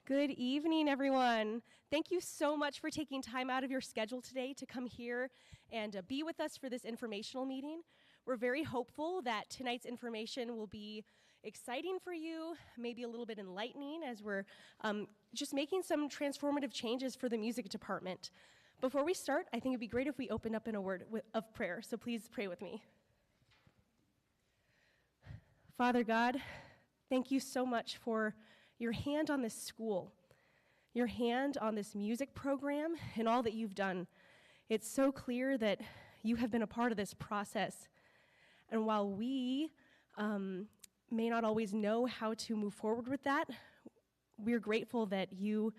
Good evening, everyone. Thank you so much for taking time out of your schedule today to come here and be with us for this informational meeting. We're very hopeful that tonight's information will be exciting for you, maybe a little bit enlightening as we're just making some transformative changes for the music department. Before we start, I think it'd be great if we opened up in a word of prayer, so please pray with me. Father God, thank you so much for your hand on this school, your hand on this music program, and all that you've done. It's so clear that you have been a part of this process. And while we may not always know how to move forward with that, we're grateful that you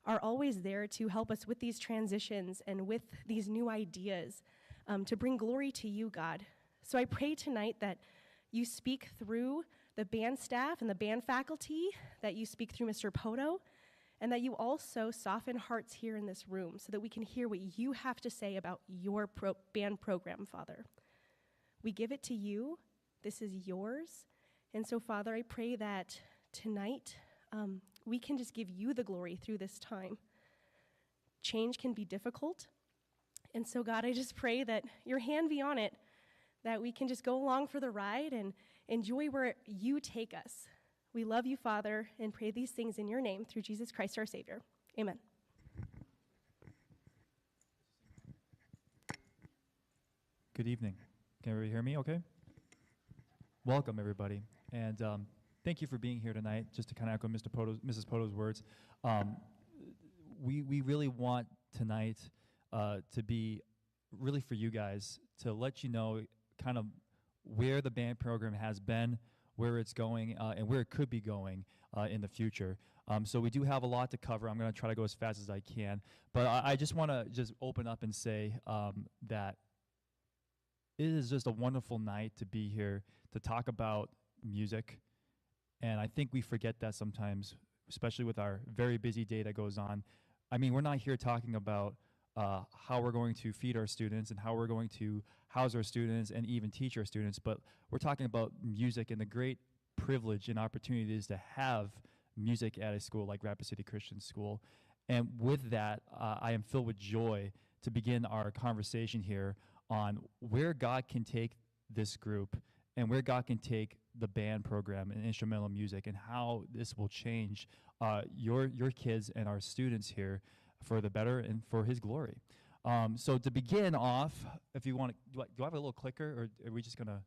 are always there to help us with these transitions and with these new ideas to bring glory to you, God. So I pray tonight that you speak through the band staff and the band faculty, that you speak through Mr. Poto, and that you also soften hearts here in this room so that we can hear what you have to say about your band program, Father. We give it to you. This is yours. And so, Father, I pray that tonight we can just give you the glory through this time. Change can be difficult. And so, God, I just pray that your hand be on it, that we can just go along for the ride and enjoy where you take us. We love you, Father, and pray these things in your name through Jesus Christ, our Savior. Amen. Good evening. Can everybody hear me okay? Welcome, everybody. And thank you for being here tonight. Just to kind of echo Mrs. Poto's words, we really want tonight to be really for you guys, to let you know kind of where the band program has been, where it's going, and where it could be going in the future. So we do have a lot to cover. I'm going to try to go as fast as I can. But I just want to just open up and say that it is just a wonderful night to be here to talk about music. And I think we forget that sometimes, especially with our very busy day that goes on. I mean, we're not here talking about how we're going to feed our students and how we're going to house our students and even teach our students, but we're talking about music and the great privilege and opportunity it is to have music at a school like Rapid City Christian School. And with that, I am filled with joy to begin our conversation here on where God can take this group and where God can take the band program and instrumental music and how this will change your kids and our students here for the better and for his glory. So to begin off, if you want to, do I have a little clicker, or are we just going to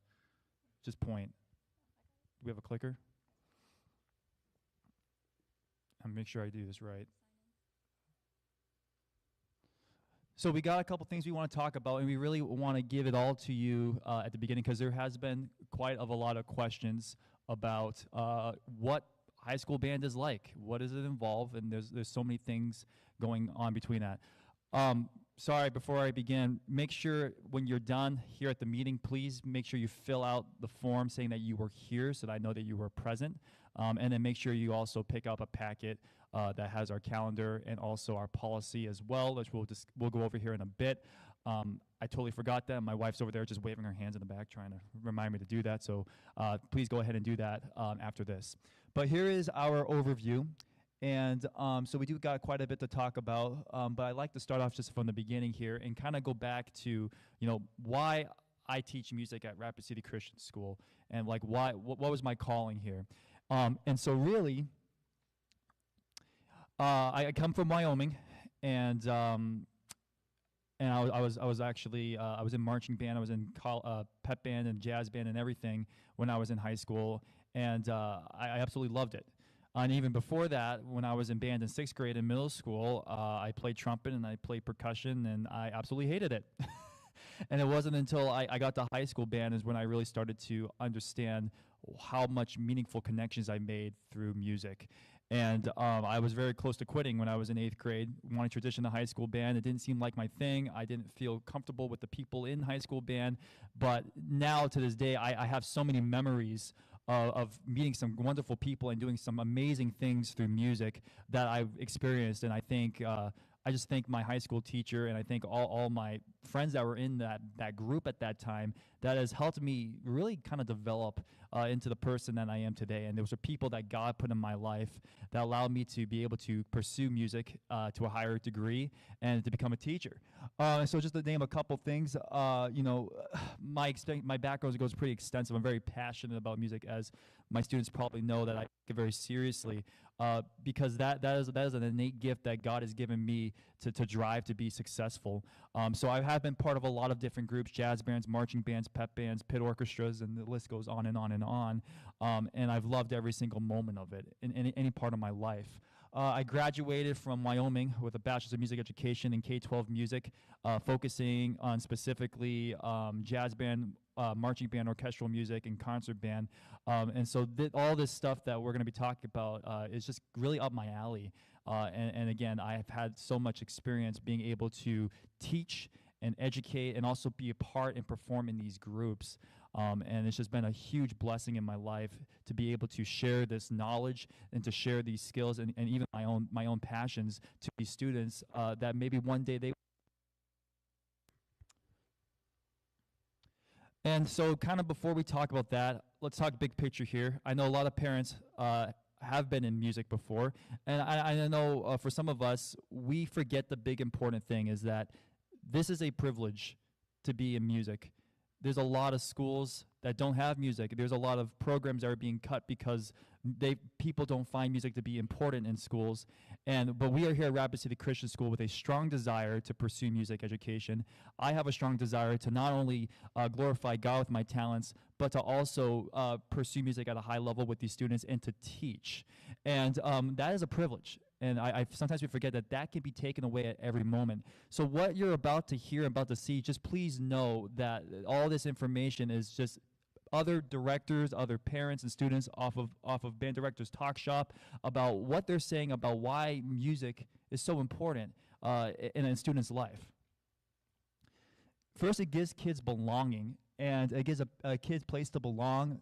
just point? Do we have a clicker? I'll make sure I do this right. So we got a couple things we want to talk about, and we really want to give it all to you at the beginning, because there has been quite a lot of questions about what high school band is like. What does it involve? And there's so many things going on between that. Sorry, before I begin, make sure when you're done here at the meeting, please make sure you fill out the form saying that you were here so that I know that you were present. And then make sure you also pick up a packet that has our calendar and also our policy as well, which we'll go over here in a bit. I totally forgot that. My wife's over there just waving her hands in the back trying to remind me to do that. So please go ahead and do that after this. But here is our overview. And so we do got quite a bit to talk about, but I'd like to start off just from the beginning here and kind of go back to, why I teach music at Rapid City Christian School and like what was my calling here. And so really, I come from Wyoming, and I was actually I was in marching band, I was in pep band and jazz band and everything when I was in high school, and I absolutely loved it. And even before that, when I was in band in 6th grade in middle school, I played trumpet and I played percussion, and I absolutely hated it. And it wasn't until I got to high school band is when I really started to understand how much meaningful connections I made through music. And I was very close to quitting when I was in 8th grade, wanting to transition to high school band. It didn't seem like my thing. I didn't feel comfortable with the people in high school band. But now to this day, I have so many memories of meeting some wonderful people and doing some amazing things through music that I've experienced. And I think I just thank my high school teacher, and I thank all my friends that were in that group at that time that has helped me really kind of develop into the person that I am today. And those are people that God put in my life that allowed me to be able to pursue music to a higher degree and to become a teacher. So just to name a couple things, my background goes pretty extensive. I'm very passionate about music, as my students probably know that I take it very seriously. Because that is an innate gift that God has given me to drive to be successful. So I have been part of a lot of different groups: jazz bands, marching bands, pep bands, pit orchestras, and the list goes on and on and on. And I've loved every single moment of it in any part of my life. I graduated from Wyoming with a bachelor's of music education in K-12 music, focusing on specifically jazz band, marching band, orchestral music, and concert band. And so all this stuff that we're going to be talking about is just really up my alley. And again, I've had so much experience being able to teach and educate and also be a part and perform in these groups. And it's just been a huge blessing in my life to be able to share this knowledge and to share these skills and even my own passions to these students that maybe one day they. And so kind of before we talk about that, let's talk big picture here. I know a lot of parents have been in music before, and I know for some of us, we forget the big important thing is that this is a privilege to be in music. There's a lot of schools that don't have music. There's a lot of programs that are being cut because people don't find music to be important in schools. But we are here at Rapid City Christian School with a strong desire to pursue music education. I have a strong desire to not only glorify God with my talents, but to also pursue music at a high level with these students and to teach. And that is a privilege. And I sometimes we forget that can be taken away at every moment. So what you're about to hear, about to see, just please know that all this information is just other directors, other parents and students off of Band Directors Talk Shop about what they're saying about why music is so important in a student's life. First, it gives kids belonging, and it gives a kid's place to belong.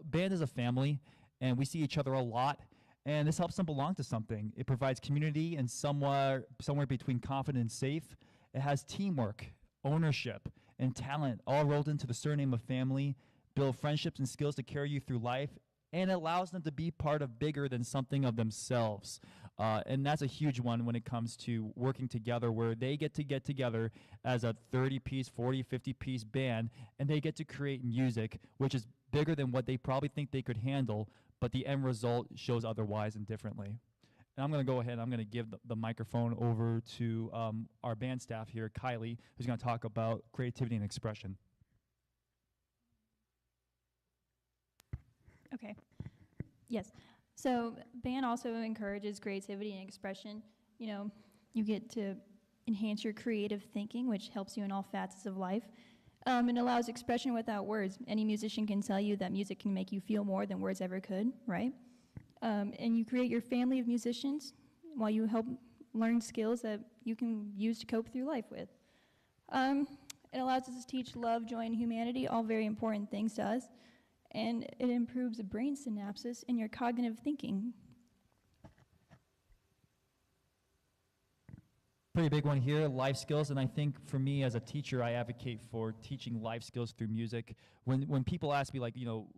Band is a family, and we see each other a lot. And this helps them belong to something. It provides community and somewhere between confident and safe. It has teamwork, ownership, and talent all rolled into the surname of family, build friendships and skills to carry you through life, and it allows them to be part of bigger than something of themselves. And that's a huge one when it comes to working together, where they get together as a 30-piece, 40, 50-piece band, and they get to create music, which is bigger than what they probably think they could handle, but the end result shows otherwise and differently. And I'm going to go ahead and I'm going to give the microphone over to our band staff here, Kylie, who's going to talk about creativity and expression. Okay. Yes. So band also encourages creativity and expression. You know, you get to enhance your creative thinking, which helps you in all facets of life. And allows expression without words. Any musician can tell you that music can make you feel more than words ever could, right? And you create your family of musicians while you help learn skills that you can use to cope through life with. It allows us to teach love, joy, and humanity, all very important things to us. And it improves the brain synapses in your cognitive thinking. Pretty big one here, life skills, and I think for me as a teacher, I advocate for teaching life skills through music. When people ask me, like, you know,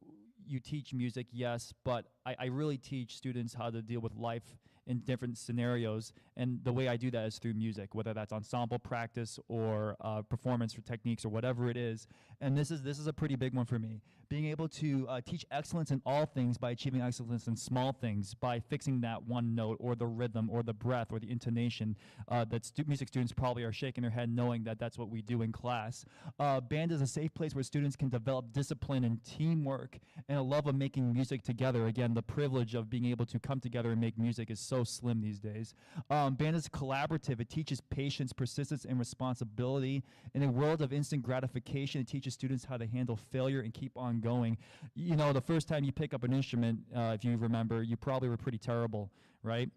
you teach music, yes, but I really teach students how to deal with life in different scenarios, and the way I do that is through music, whether that's ensemble practice or performance or techniques or whatever it is. And this is a pretty big one for me. Being able to teach excellence in all things by achieving excellence in small things, by fixing that one note or the rhythm or the breath or the intonation that music students probably are shaking their head knowing that that's what we do in class. Band is a safe place where students can develop discipline and teamwork and a love of making music together. Again, the privilege of being able to come together and make music is so slim these days. Band is collaborative. It teaches patience, persistence, and responsibility. In a world of instant gratification, it teaches students how to handle failure and keep on going. You know, the first time you pick up an instrument, if you remember, you probably were pretty terrible, right?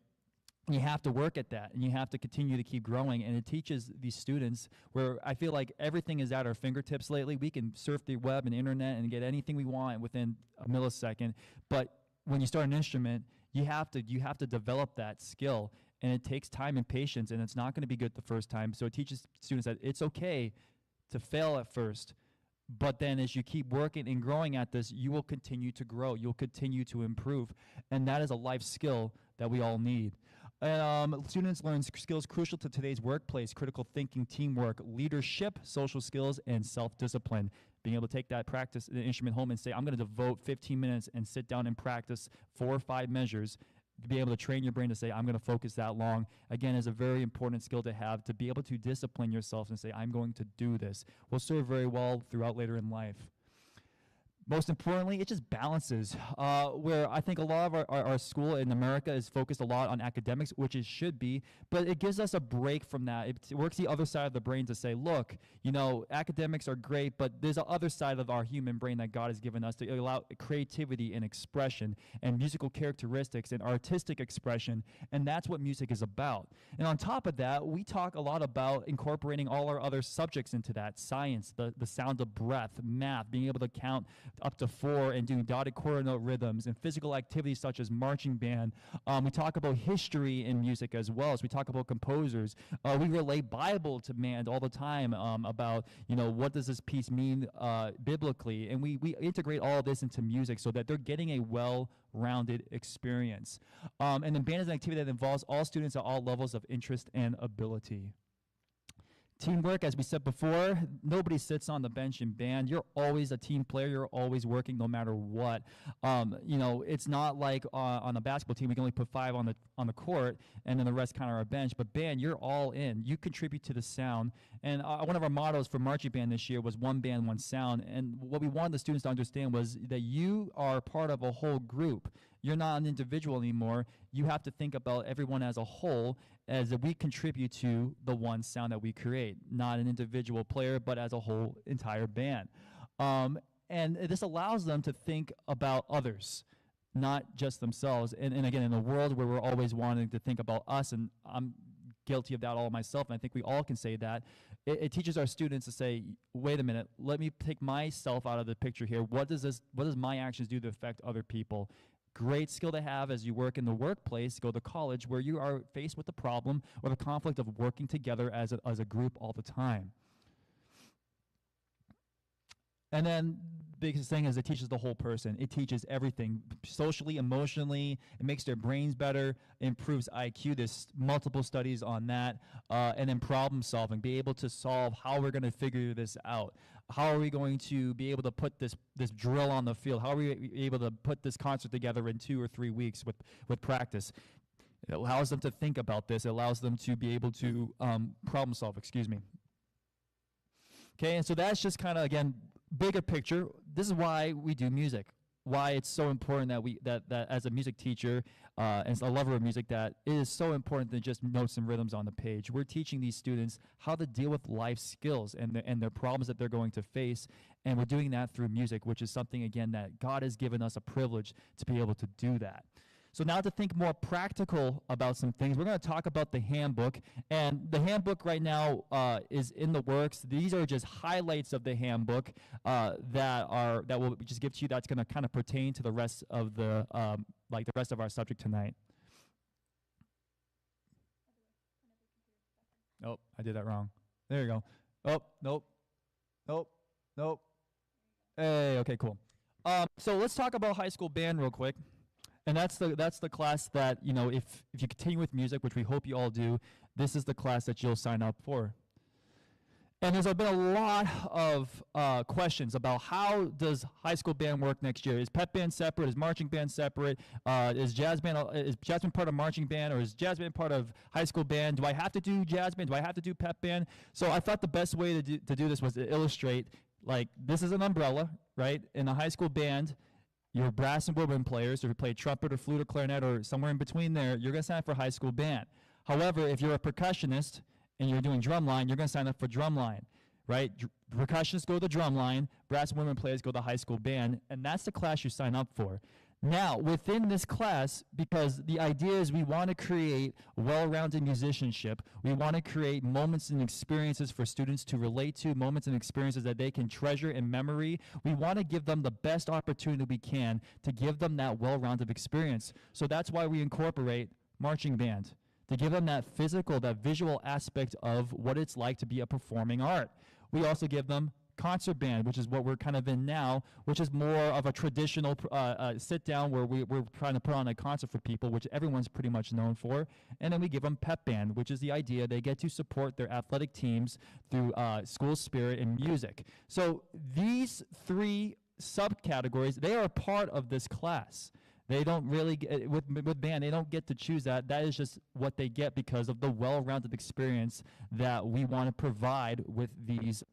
You have to work at that, and you have to continue to keep growing, and it teaches these students where I feel like everything is at our fingertips lately. We can surf the web and internet and get anything we want within a millisecond, but when you start an instrument, you have to develop that skill. and it takes time and patience, and it's not going to be good the first time. So it teaches students that it's okay to fail at first, but then as you keep working and growing at this, you will continue to grow. You'll continue to improve, and that is a life skill that we all need. Students learn skills crucial to today's workplace: critical thinking, teamwork, leadership, social skills, and self-discipline. Being able to take that practice, the instrument home, and say, I'm going to devote 15 minutes and sit down and practice 4 or 5 measures. To be able to train your brain to say, I'm going to focus that long, again, is a very important skill to have, to be able to discipline yourself and say, I'm going to do this. Will serve very well throughout later in life. Most importantly, it just balances, where I think a lot of our school in America is focused a lot on academics, which it should be, but it gives us a break from that. It works the other side of the brain to say, look, you know, academics are great, but there's a other side of our human brain that God has given us to allow creativity and expression and musical characteristics and artistic expression, and that's what music is about. And on top of that, we talk a lot about incorporating all our other subjects into that: science, the sound of breath, math, being able to count up to 4 and doing dotted quarter note rhythms, and physical activities such as marching band. We talk about history in music as well as we talk about composers. We relay Bible to band all the time about, you know, what does this piece mean biblically, and we integrate all of this into music so that they're getting a well-rounded experience. And then band is an activity that involves all students at all levels of interest and ability. Teamwork, as we said before, nobody sits on the bench in band. You're always a team player. You're always working no matter what. You know, it's not like on a basketball team we can only put 5 on the court and then the rest kind of are a bench. But band, you're all in. You contribute to the sound. And one of our mottos for marching band this year was one band, one sound. And what we wanted the students to understand was that you are part of a whole group. You're not an individual anymore. You have to think about everyone as a whole, as that we contribute to the one sound that we create, not an individual player, but as a whole entire band. And this allows them to think about others, not just themselves. And again, in a world where we're always wanting to think about us, and I'm guilty of that all myself, and I think we all can say that, it teaches our students to say, wait a minute, let me take myself out of the picture here. What does my actions do to affect other people? Great skill to have as you work in the workplace, go to college, where you are faced with the problem or the conflict of working together as a group all the time. And then the biggest thing is it teaches the whole person. It teaches everything, socially, emotionally. It makes their brains better, improves IQ. There's multiple studies on that. And then problem solving, be able to solve how we're going to figure this out. How are we going to be able to put this drill on the field? How are we able to put this concert together in 2 or 3 weeks with practice? It allows them to think about this. It allows them to be able to problem solve, Okay, and so that's just kind of, again, bigger picture. This is why we do music. Why it's so important that that as a music teacher and as a lover of music, that it is so important than just notes and rhythms on the page. We're teaching these students how to deal with life skills and their problems that they're going to face, and we're doing that through music, which is something, again, that God has given us a privilege to be able to do that. So now to think more practical about some things, we're going to talk about the handbook. And the handbook right now is in the works. These are just highlights of the handbook that we'll just give to you. That's going to kind of pertain to the rest of the rest of our subject tonight. Oh, I did that wrong. There you go. Oh, nope. Hey, okay, cool. So let's talk about high school band real quick. And that's the class that, you know, if you continue with music, which we hope you all do, this is the class that you'll sign up for. And there's been a lot of questions about how does high school band work next year. Is pep band separate? Is marching band separate? Is jazz band part of marching band, or is jazz band part of high school band? Do I have to do jazz band? Do I have to do pep band? So I thought the best way to do this was to illustrate, like, this is an umbrella, right? In a high school band, you're brass and woodwind players. So if you play trumpet or flute or clarinet or somewhere in between there, you're going to sign up for high school band. However, if you're a percussionist and you're doing drumline, you're going to sign up for drumline, right? Percussionists go to the drumline, brass and woodwind players go to the high school band, and that's the class you sign up for. Now, within this class, because the idea is we want to create well-rounded musicianship, we want to create moments and experiences for students to relate to, moments and experiences that they can treasure in memory. We want to give them the best opportunity we can to give them that well-rounded experience. So that's why we incorporate marching band. to give them that physical, that visual aspect of what it's like to be a performing art. We also give them concert band, which is what we're kind of in now, which is more of a traditional sit down where we're trying to put on a concert for people, which everyone's pretty much known for. And then we give them pep band, which is the idea they get to support their athletic teams through school spirit and music. So these three subcategories, they are a part of this class. They don't really get, with band, they don't get to choose that. That is just what they get because of the well-rounded experience that we want to provide with these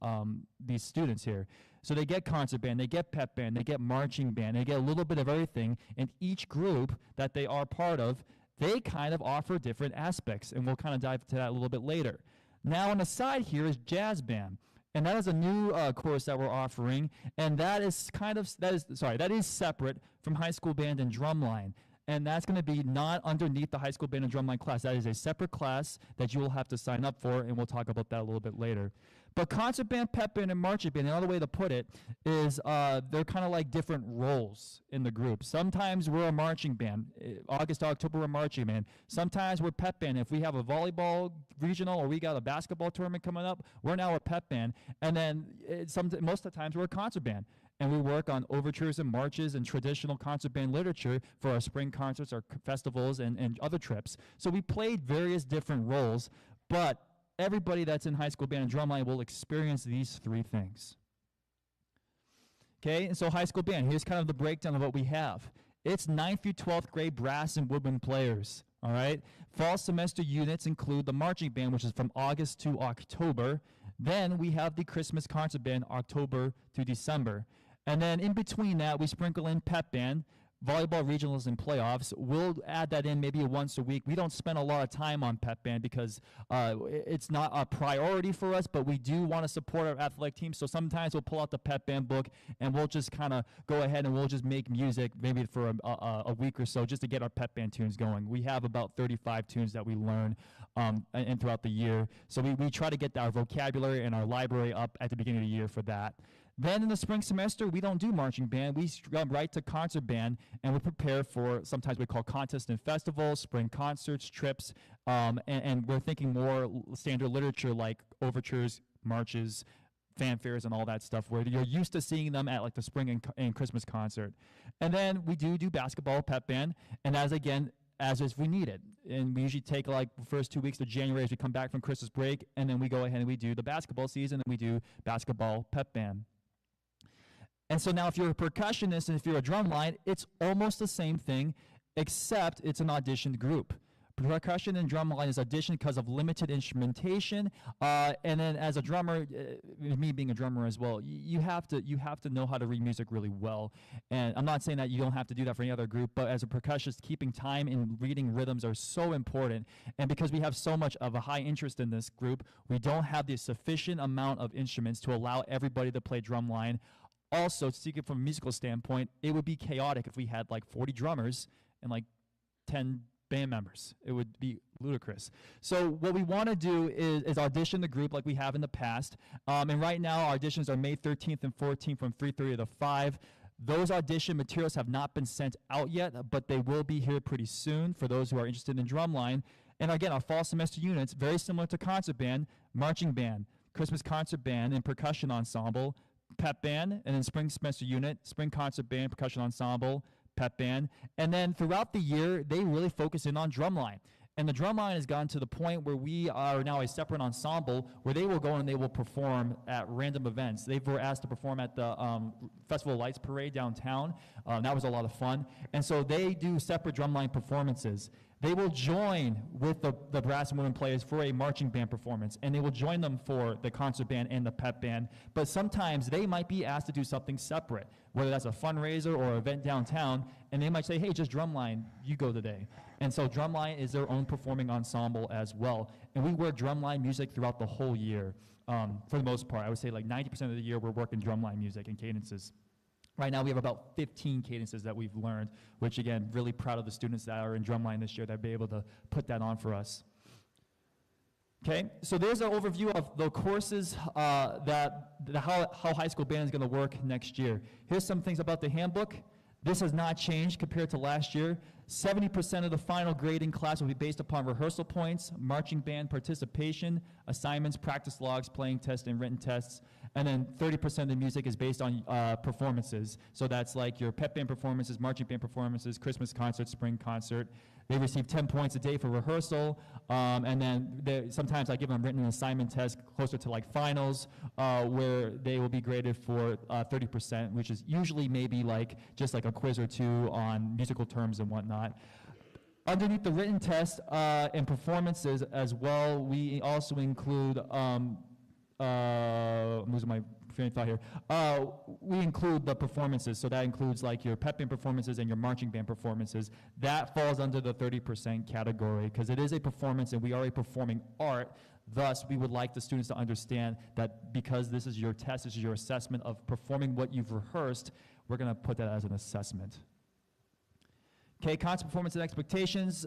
students here. So they get concert band, they get pep band, they get marching band, they get a little bit of everything. And each group that they are part of, they kind of offer different aspects, and we'll kind of dive into that a little bit later. Now on the side here is jazz band. And that is a new course that we're offering, and that is separate from high school band and drumline. And that's going to be not underneath the high school band and drumline class. That is a separate class that you will have to sign up for, and we'll talk about that a little bit later. But concert band, pep band, and marching band, another way to put it is they're kind of like different roles in the group. Sometimes we're a marching band. August to October, we're a marching band. Sometimes we're pep band. If we have a volleyball regional or we got a basketball tournament coming up, we're now a pep band. And then most of the times we're a concert band. And we work on overtures and marches and traditional concert band literature for our spring concerts, our festivals, and other trips. So we played various different roles, but everybody that's in high school band and drumline will experience these three things. Okay, and so high school band, here's kind of the breakdown of what we have. It's 9th through 12th grade brass and woodwind players, all right? Fall semester units include the marching band, which is from August to October. Then we have the Christmas concert band, October to December. And then in between that, we sprinkle in pep band, volleyball regionals and playoffs. We'll add that in maybe once a week. We don't spend a lot of time on pep band because it's not a priority for us, but we do want to support our athletic team. So sometimes we'll pull out the pep band book and we'll just kind of go ahead and we'll just make music maybe for a week or so just to get our pep band tunes going. We have about 35 tunes that we learn and throughout the year. So we try to get our vocabulary and our library up at the beginning of the year for that. Then in the spring semester, we don't do marching band. We jump right to concert band, and we prepare for sometimes we call contests and festivals, spring concerts, trips, and we're thinking more standard literature like overtures, marches, fanfares, and all that stuff where you're used to seeing them at like the spring and Christmas concert. And then we do basketball, pep band, and as if we need it. And we usually take like the first 2 weeks of January as we come back from Christmas break, and then we go ahead and we do the basketball season, and we do basketball, pep band. And so now if you're a percussionist and if you're a drumline, it's almost the same thing, except it's an auditioned group. Percussion and drumline is auditioned because of limited instrumentation, and then as a drummer, me being a drummer as well, you have to know how to read music really well. And I'm not saying that you don't have to do that for any other group, but as a percussionist, keeping time and reading rhythms are so important. And because we have so much of a high interest in this group, we don't have the sufficient amount of instruments to allow everybody to play drumline. Also, speaking from a musical standpoint, it would be chaotic if we had like 40 drummers and like 10 band members. It would be ludicrous. So what we want to do is audition the group like we have in the past. And right now, our auditions are May 13th and 14th from 3:30 to 5. Those audition materials have not been sent out yet, but they will be here pretty soon for those who are interested in drumline. And again, our fall semester units, very similar to concert band, marching band, Christmas concert band, and percussion ensemble, pep band, and then spring semester unit, spring concert band, percussion ensemble, pep band. And then throughout the year, they really focus in on drumline. And the drumline has gotten to the point where we are now a separate ensemble where they will go and they will perform at random events. They were asked to perform at the Festival of Lights Parade downtown. That was a lot of fun. And so they do separate drumline performances. They will join with the brass and women players for a marching band performance, and they will join them for the concert band and the pep band. But sometimes they might be asked to do something separate, whether that's a fundraiser or an event downtown, and they might say, hey, just drumline, you go today. And so drumline is their own performing ensemble as well. And we wear drumline music throughout the whole year, for the most part. I would say like 90% of the year we're working drumline music and cadences. Right now we have about 15 cadences that we've learned, which again, really proud of the students that are in drumline this year that be able to put that on for us. Okay, so there's an overview of the courses how high school band is going to work next year. Here's some things about the handbook. This has not changed compared to last year. 70% of the final grading class will be based upon rehearsal points, marching band participation, assignments, practice logs, playing tests, and written tests. And then 30% of the music is based on performances. So that's like your pep band performances, marching band performances, Christmas concert, spring concert. They receive 10 points a day for rehearsal, and then sometimes I give them written assignment tests closer to like finals, where they will be graded for 30%, which is usually maybe like just like a quiz or two on musical terms and whatnot. Underneath the written test and performances as well, we also include, I'm losing my train of thought here. We include the performances, so that includes like your pep band performances and your marching band performances. That falls under the 30% category because it is a performance and we are a performing art. Thus, we would like the students to understand that because this is your test, this is your assessment of performing what you've rehearsed, we're going to put that as an assessment. Okay, concert performance and expectations.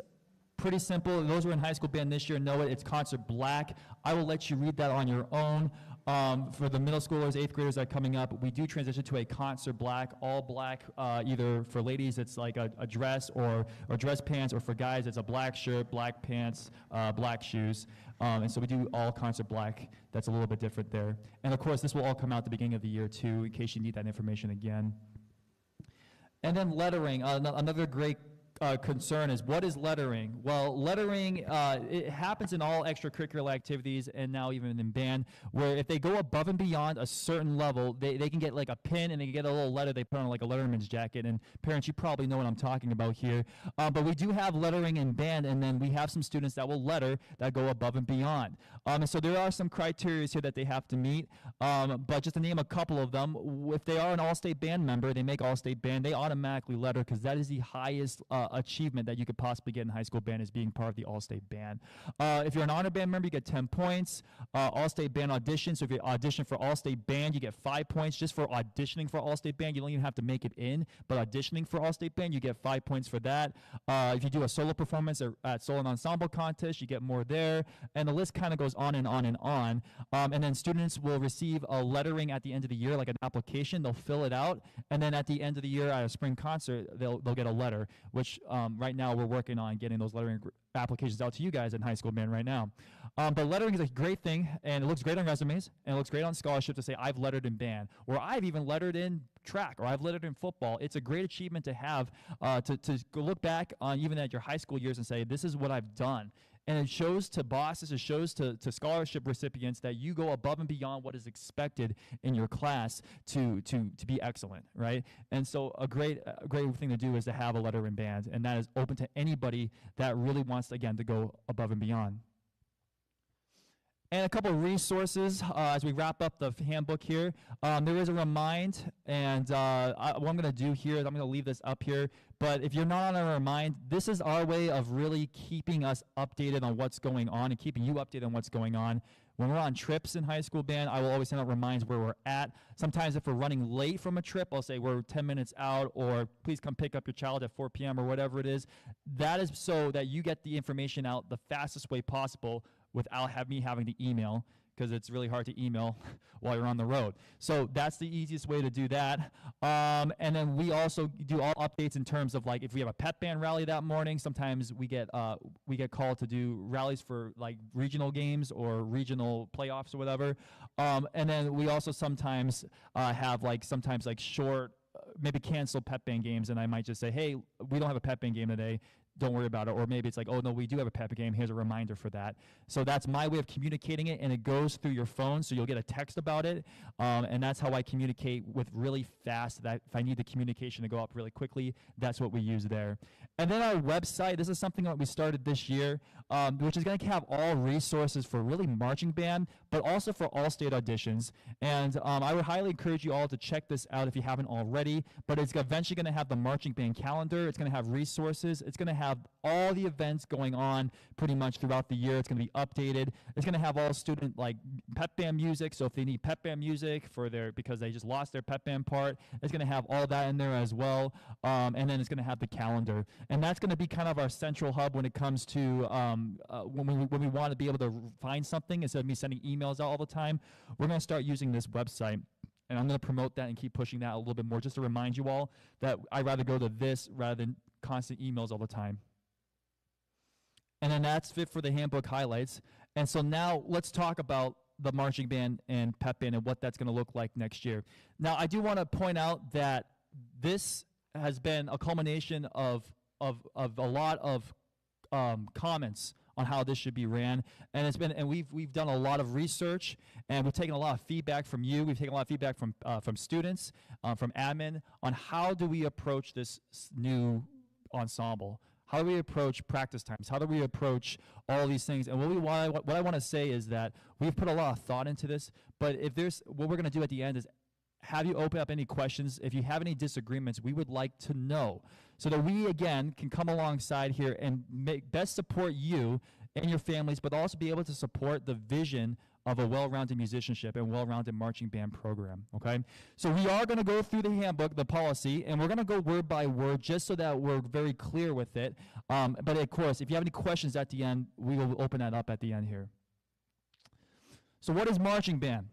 Pretty simple. Those who are in high school band this year know it. It's Concert Black. I will let you read that on your own. For the middle schoolers, 8th graders that are coming up, we do transition to a Concert Black, all black, either for ladies it's like a dress or dress pants, or for guys it's a black shirt, black pants, black shoes. And so we do all Concert Black. That's a little bit different there. And of course, this will all come out at the beginning of the year too, in case you need that information again. And then lettering, another great concern is, what is lettering? Well, lettering, it happens in all extracurricular activities and now even in band, where if they go above and beyond a certain level, they can get like a pin and they can get a little letter they put on like a letterman's jacket. And parents, you probably know what I'm talking about here. But we do have lettering in band, and then we have some students that will letter that go above and beyond. And so there are some criteria here that they have to meet. But just to name a couple of them, if they are an all-state band member, they make all-state band, they automatically letter because that is the highest achievement that you could possibly get in high school band, is being part of the all-state band. If you're an honor band member, you get 10 points. All-state band audition, so if you audition for all-state band, you get 5 points just for auditioning for all-state band. You don't even have to make it in, but auditioning for all-state band, you get 5 points for that. If you do a solo performance at solo and ensemble contest, you get more there, and the list kind of goes on and on and on. And then students will receive a lettering at the end of the year, like an application. They'll fill it out, and then at the end of the year at a spring concert, they'll get a letter, which right now we're working on getting those lettering applications out to you guys in high school band right now. But lettering is a great thing, and it looks great on resumes, and it looks great on scholarship to say, I've lettered in band, or I've even lettered in track, or I've lettered in football. It's a great achievement to have, to go look back on even at your high school years and say, this is what I've done. And it shows to bosses, it shows to scholarship recipients that you go above and beyond what is expected in your class to be excellent, right? And so a great thing to do is to have a letter in band, and that is open to anybody that really wants, again, to go above and beyond. And a couple of resources as we wrap up the handbook here. There is a remind, and what I'm going to do here is I'm going to leave this up here. But if you're not on a remind, this is our way of really keeping us updated on what's going on and keeping you updated on what's going on. When we're on trips in high school band, I will always send out reminds where we're at. Sometimes if we're running late from a trip, I'll say we're 10 minutes out, or please come pick up your child at 4 p.m. or whatever it is. That is so that you get the information out the fastest way possible without me having to email, because it's really hard to email while you're on the road. So that's the easiest way to do that. And then we also do all updates in terms of, like, if we have a pep band rally that morning, sometimes we get called to do rallies for like regional games or regional playoffs or whatever. And then we also sometimes have sometimes short, maybe canceled pep band games, and I might just say, hey, we don't have a pep band game today. Don't worry about it. Or maybe it's like, oh, no, we do have a pep game. Here's a reminder for that. So that's my way of communicating it, and it goes through your phone, so you'll get a text about it. And that's how I communicate with really fast. That if I need the communication to go up really quickly, that's what we use there. And then our website, this is something that we started this year, which is going to have all resources for really marching band, but also for all state auditions. And I would highly encourage you all to check this out if you haven't already. But it's eventually going to have the marching band calendar. It's going to have resources. It's going to have all the events going on pretty much throughout the year. It's going to be updated. It's going to have all student pep band music. So if they need pep band music because they just lost their pep band part, it's going to have all that in there as well. And then it's going to have the calendar. And that's going to be kind of our central hub when it comes to when we want to be able to find something instead of me sending emails out all the time. We're going to start using this website. And I'm going to promote that and keep pushing that a little bit more just to remind you all that I'd rather go to this rather than constant emails all the time. And then that's it for the handbook highlights. And so now let's talk about the marching band and pep band and what that's going to look like next year. Now, I do want to point out that this has been a culmination of a lot of comments on how this should be ran, and we've done a lot of research, and we've taken a lot of feedback from you. We've taken a lot of feedback from students, from admin, on how do we approach this new ensemble. How do we approach practice times? How do we approach all these things? And what I want to say is that we've put a lot of thought into this, but what we're going to do at the end is have you open up any questions. If you have any disagreements, we would like to know so that we, again, can come alongside here and best support you and your families, but also be able to support the vision of a well-rounded musicianship and well-rounded marching band program, okay? So we are going to go through the handbook, the policy, and we're going to go word by word just so that we're very clear with it. But, of course, if you have any questions at the end, we will open that up at the end here. So what is marching band?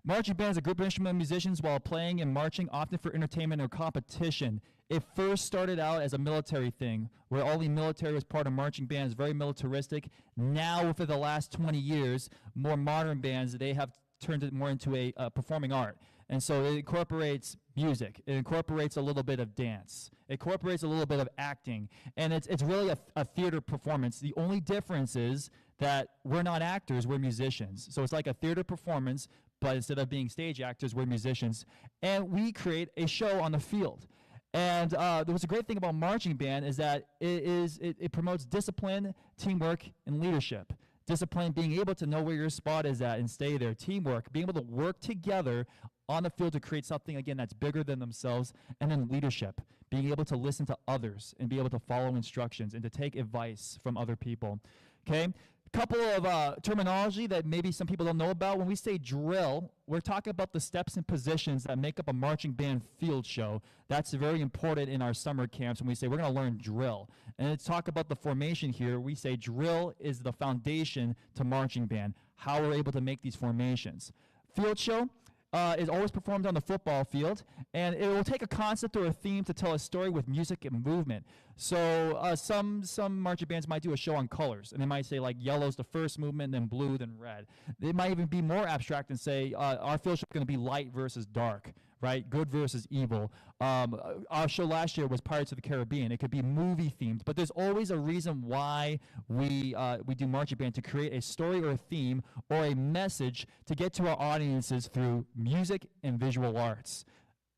Marching band is a group of instrumental musicians while playing and marching, often for entertainment or competition. It first started out as a military thing, where all the military was part of marching bands, very militaristic. Now, for the last 20 years, more modern bands, they have turned it more into a performing art. And so it incorporates music. It incorporates a little bit of dance. It incorporates a little bit of acting. And it's really a theater performance. The only difference is that we're not actors, we're musicians. So it's like a theater performance, but instead of being stage actors, we're musicians. And we create a show on the field. And what's a great thing about marching band is that it promotes discipline, teamwork, and leadership. Discipline, being able to know where your spot is at and stay there. Teamwork, being able to work together on the field to create something, again, that's bigger than themselves. And then leadership, being able to listen to others and be able to follow instructions and to take advice from other people. Okay? Couple of terminology that maybe some people don't know about. When we say drill, we're talking about the steps and positions that make up a marching band field show. That's very important in our summer camps when we say we're going to learn drill. And let's talk about the formation here. We say drill is the foundation to marching band, how we're able to make these formations. Field show is always performed on the football field, and it will take a concept or a theme to tell a story with music and movement. So some marching bands might do a show on colors, and they might say like yellow's the first movement, then blue, then red. They might even be more abstract and say our field show is going to be light versus dark, right? Good versus evil. Our show last year was Pirates of the Caribbean. It could be movie themed, but there's always a reason why we do marching band, to create a story or a theme or a message to get to our audiences through music and visual arts.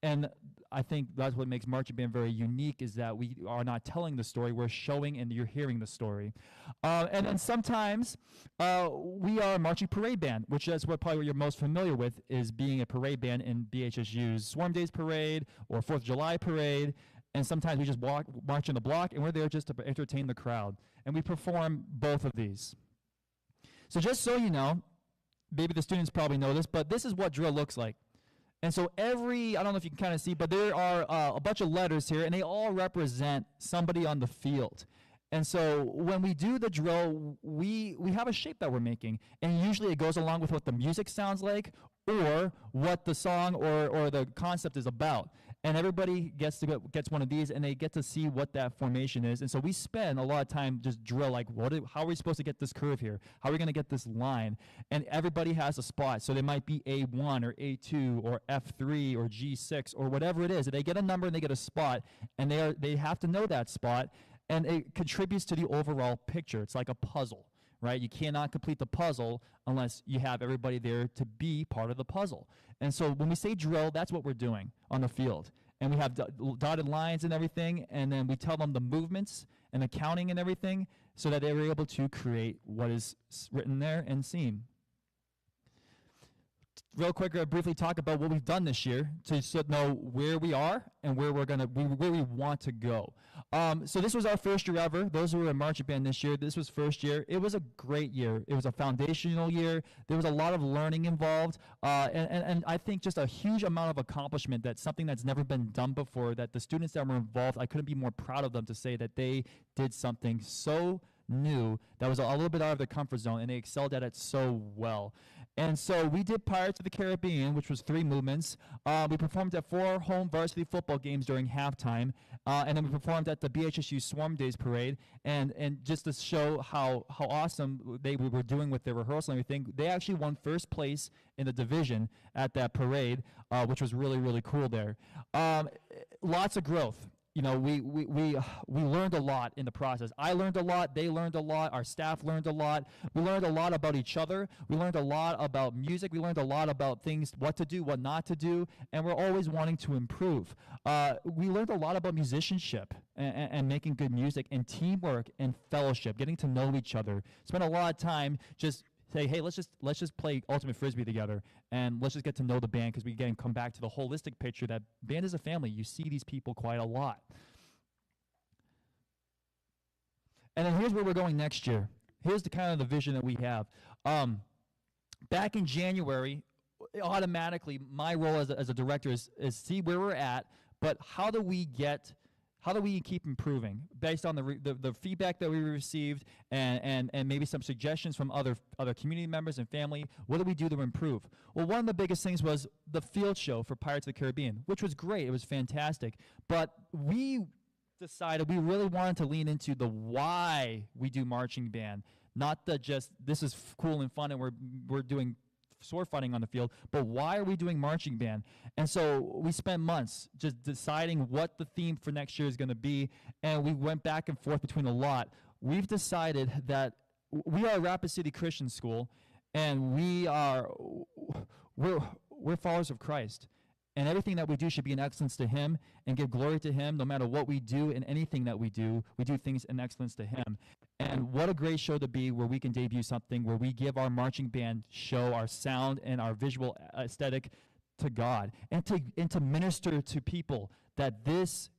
And I think that's what makes marching band very unique, is that we are not telling the story, we're showing and you're hearing the story. And then sometimes we are a marching parade band, which is probably what you're most familiar with, is being a parade band in BHSU's Swarm Days Parade or 4th of July Parade. And sometimes we just march in the block, and we're there just to entertain the crowd. And we perform both of these. So just so you know, maybe the students probably know this, but this is what drill looks like. And so I don't know if you can kind of see, but there are a bunch of letters here, and they all represent somebody on the field. And so when we do the drill, we have a shape that we're making, and usually it goes along with what the music sounds like or what the song or the concept is about. And everybody gets one of these, and they get to see what that formation is. And so we spend a lot of time just drill, like how are we supposed to get this curve here? How are we going to get this line? And everybody has a spot. So they might be A1 or A2 or F3 or G6 or whatever it is. They get a number and they get a spot, and they have to know that spot, and it contributes to the overall picture. It's like a puzzle, right? You cannot complete the puzzle unless you have everybody there to be part of the puzzle. And so when we say drill, that's what we're doing on the field. And we have dotted lines and everything, and then we tell them the movements and the counting and everything so that they were able to create what is written there and seen. Real quick, I'll briefly talk about what we've done this year to know where we are and where we want to go. So this was our first year ever. Those who were in marching band this year, this was first year. It was a great year. It was a foundational year. There was a lot of learning involved, and I think just a huge amount of accomplishment. That's something that's never been done before, that the students that were involved, I couldn't be more proud of them to say that they did something so new that was a little bit out of their comfort zone, and they excelled at it so well. And so we did Pirates of the Caribbean, which was 3 movements. We performed at 4 home varsity football games during halftime. And then we performed at the BHSU Swarm Days Parade. And just to show how awesome we were doing with their rehearsal and everything, they actually won first place in the division at that parade, which was really, really cool there. Lots of growth. You know, we learned a lot in the process. I learned a lot. They learned a lot. Our staff learned a lot. We learned a lot about each other. We learned a lot about music. We learned a lot about things, what to do, what not to do, and we're always wanting to improve. We learned a lot about musicianship and making good music and teamwork and fellowship, getting to know each other. Spent a lot of time just say, hey, let's just play Ultimate Frisbee together, and let's just get to know the band, because we again come back to the holistic picture that band is a family. You see these people quite a lot. And then here's where we're going next year. Here's the kind of the vision that we have. Back in January, automatically my role as a director is see where we're at, but how do we keep improving based on the feedback that we received and maybe some suggestions from other community members and family? What do we do to improve? Well, one of the biggest things was the field show for Pirates of the Caribbean, which was great. It was fantastic. But we decided we really wanted to lean into the why we do marching band, not the just this is cool and fun and we're doing sword fighting on the field, but why are we doing marching band? And so we spent months just deciding what the theme for next year is going to be, and we went back and forth between a lot. We've decided that we are a Rapid City Christian school, and we're followers of Christ. And everything that we do should be in excellence to him and give glory to him. No matter what we do and anything that we do things in excellence to him. And what a great show to be, where we can debut something where we give our marching band show, our sound and our visual aesthetic to God, and to minister to people that this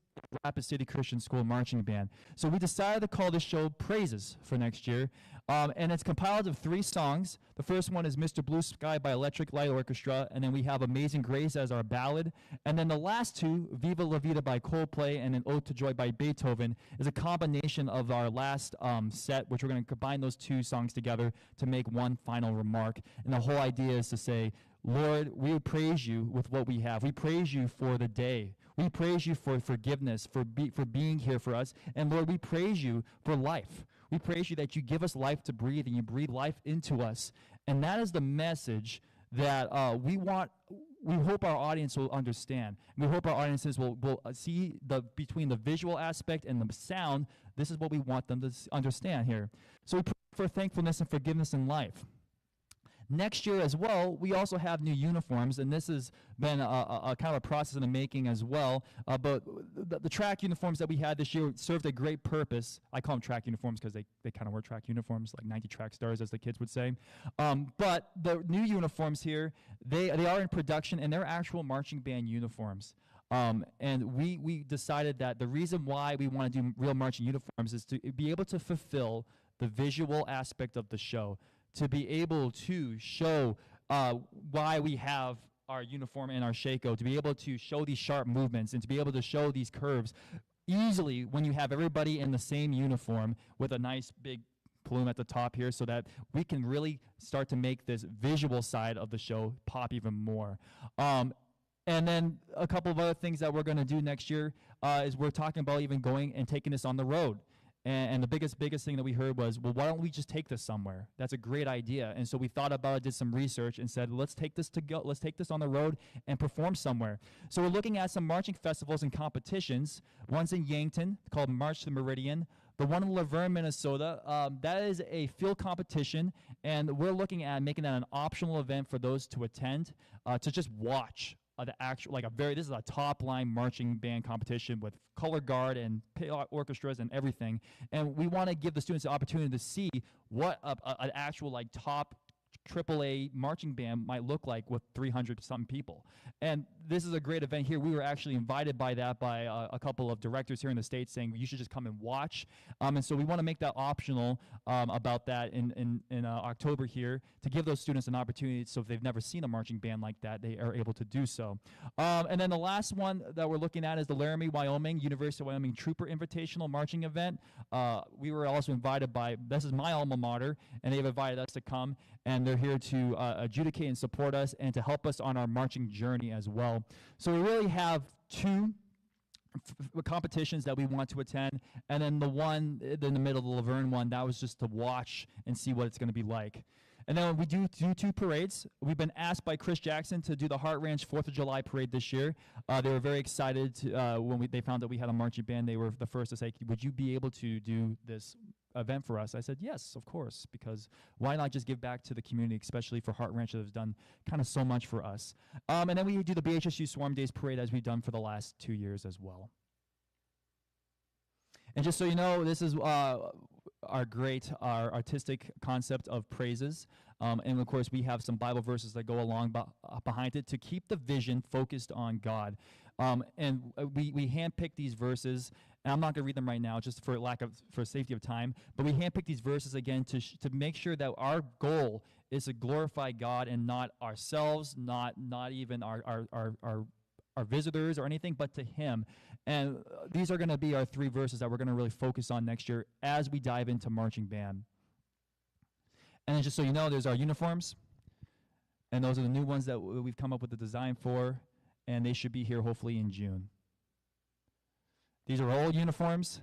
Rapid City Christian School marching band. So we decided to call this show Praises for next year. And it's compiled of 3 songs. The first one is Mr. Blue Sky by Electric Light Orchestra, and then we have Amazing Grace as our ballad. And then the last 2, Viva La Vida by Coldplay and an Ode to Joy by Beethoven, is a combination of our last set, which we're going to combine those 2 songs together to make one final remark. And the whole idea is to say, Lord, we praise you with what we have. We praise you for the day. We praise you for forgiveness, for being here for us. And Lord, we praise you for life. We praise you that you give us life to breathe and you breathe life into us. And that is the message that we hope our audience will understand. We hope our audiences will see between the visual aspect and the sound. This is what we want them to understand here. So we pray for thankfulness and forgiveness in life. Next year as well, we also have new uniforms, and this has been a kind of a process in the making as well. But the track uniforms that we had this year served a great purpose. I call them track uniforms because they kind of were track uniforms, like 90 track stars, as the kids would say. But the new uniforms here, they are in production, and they're actual marching band uniforms. And we decided that the reason why we want to do real marching uniforms is to be able to fulfill the visual aspect of the show, to be able to show why we have our uniform and our shako, to be able to show these sharp movements and to be able to show these curves easily when you have everybody in the same uniform with a nice big plume at the top here, so that we can really start to make this visual side of the show pop even more. And then a couple of other things that we're going to do next year is we're talking about even going and taking this on the road. And the biggest thing that we heard was, well, why don't we just take this somewhere? That's a great idea. And so we thought about it, did some research, and said, let's take this on the road and perform somewhere. So we're looking at some marching festivals and competitions. One's in Yankton called March to the Meridian. The one in Laverne, Minnesota, that is a field competition, and we're looking at making that an optional event for those to attend, to just watch. This is a top line marching band competition with color guard and orchestras and everything, and we want to give the students the opportunity to see what an actual top AAA marching band might look like with 300-something people. And this is a great event here. We were actually invited by a couple of directors here in the States saying you should just come and watch. And so we want to make that optional about that in October here, to give those students an opportunity, so if they've never seen a marching band like that, they are able to do so. And then the last one that we're looking at is the Laramie, Wyoming, University of Wyoming Trooper Invitational Marching Event. We were also invited by, this is my alma mater, and they've invited us to come, and they're here to adjudicate and support us and to help us on our marching journey as well. So we really have two competitions that we want to attend, and then the one in the middle, the Laverne one, that was just to watch and see what it's going to be like. And then we do two parades. We've been asked by Chris Jackson to do the Heart Ranch 4th of July parade this year. They were very excited when they found that we had a marching band. They were the first to say, would you be able to do this event for us? I said, yes, of course, because why not just give back to the community, especially for Heart Ranch that has done kind of so much for us. And then we do the BHSU Swarm Days parade as we've done for the last 2 years as well. And just so you know, this is our artistic concept of praises. And of course, we have some Bible verses that go along behind it to keep the vision focused on God. And we handpick these verses, and I'm not going to read them right now just for safety of time, but we handpick these verses again to make sure that our goal is to glorify God and not ourselves, not even our visitors or anything, but to Him. And these are going to be our 3 verses that we're going to really focus on next year as we dive into marching band. And then just so you know, there's our uniforms, and those are the new ones that we've come up with the design for, and they should be here hopefully in June. These are old uniforms.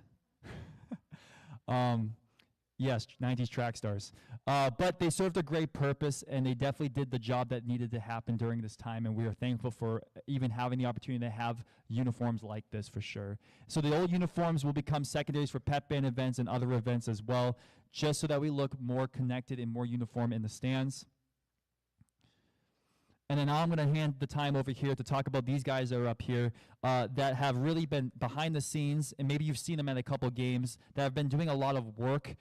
Yes, 90s track stars. But they served a great purpose, and they definitely did the job that needed to happen during this time, and we are thankful for even having the opportunity to have uniforms like this for sure. So the old uniforms will become secondaries for pep band events and other events as well, just so that we look more connected and more uniform in the stands. And then now I'm going to hand the time over here to talk about these guys that are up here that have really been behind the scenes, and maybe you've seen them at a couple games, that have been doing a lot of work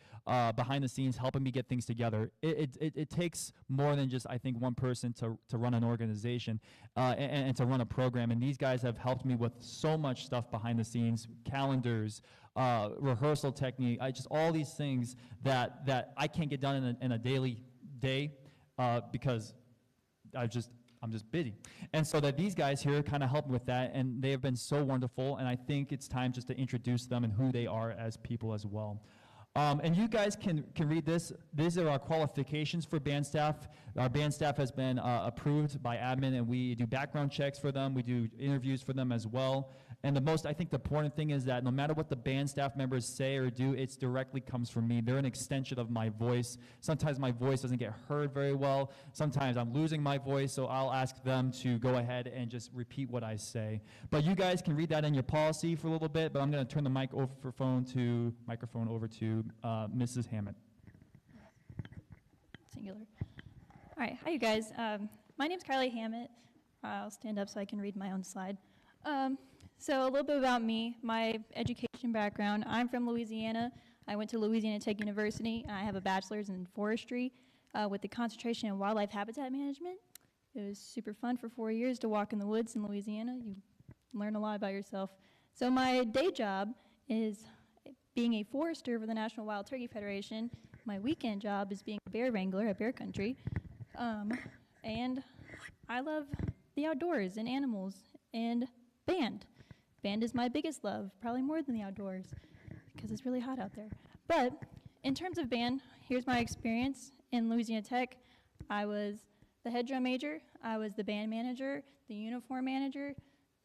behind the scenes, helping me get things together. It takes more than just, I think, one person to run an organization and to run a program. And these guys have helped me with so much stuff behind the scenes, calendars, rehearsal technique, just all these things that I can't get done in a daily day because I'm just busy. And so that these guys here kind of help me with that, and they have been so wonderful, and I think it's time just to introduce them and who they are as people as well. And you guys can read this. These are our qualifications for band staff. Our band staff has been approved by admin, and we do background checks for them. We do interviews for them as well. And the important thing is that no matter what the band staff members say or do, it directly comes from me. They're an extension of my voice. Sometimes my voice doesn't get heard very well. Sometimes I'm losing my voice, so I'll ask them to go ahead and just repeat what I say. But you guys can read that in your policy for a little bit, but I'm going to turn the microphone over to Mrs. Hammett. Singular. All right, hi you guys. My name's Carly Hammett. I'll stand up so I can read my own slide. So a little bit about me, my education background. I'm from Louisiana. I went to Louisiana Tech University. I have a bachelor's in forestry with the concentration in wildlife habitat management. It was super fun for 4 years to walk in the woods in Louisiana. You learn a lot about yourself. So my day job is being a forester for the National Wild Turkey Federation. My weekend job is being a bear wrangler at Bear Country. And I love the outdoors and animals and band. Band is my biggest love, probably more than the outdoors, because it's really hot out there. But in terms of band, here's my experience in Louisiana Tech. I was the head drum major, I was the band manager, the uniform manager,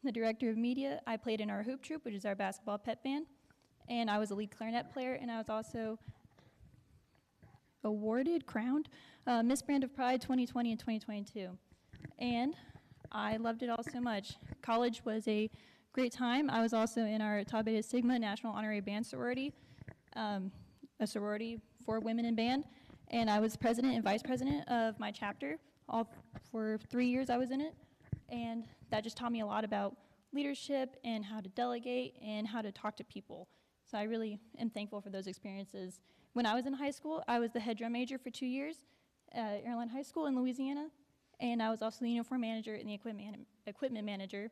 the director of media. I played in our hoop troop, which is our basketball pep band, and I was a lead clarinet player, and I was also crowned Miss Brand of Pride 2020 and 2022. And I loved it all so much. College was a great time. I was also in our Tau Beta Sigma National Honorary Band Sorority, a sorority for women in band, and I was president and vice president of my chapter. All for 3 years I was in it, and that just taught me a lot about leadership and how to delegate and how to talk to people. So I really am thankful for those experiences. When I was in high school, I was the head drum major for 2 years at Airline High School in Louisiana, and I was also the uniform manager and the equipment manager.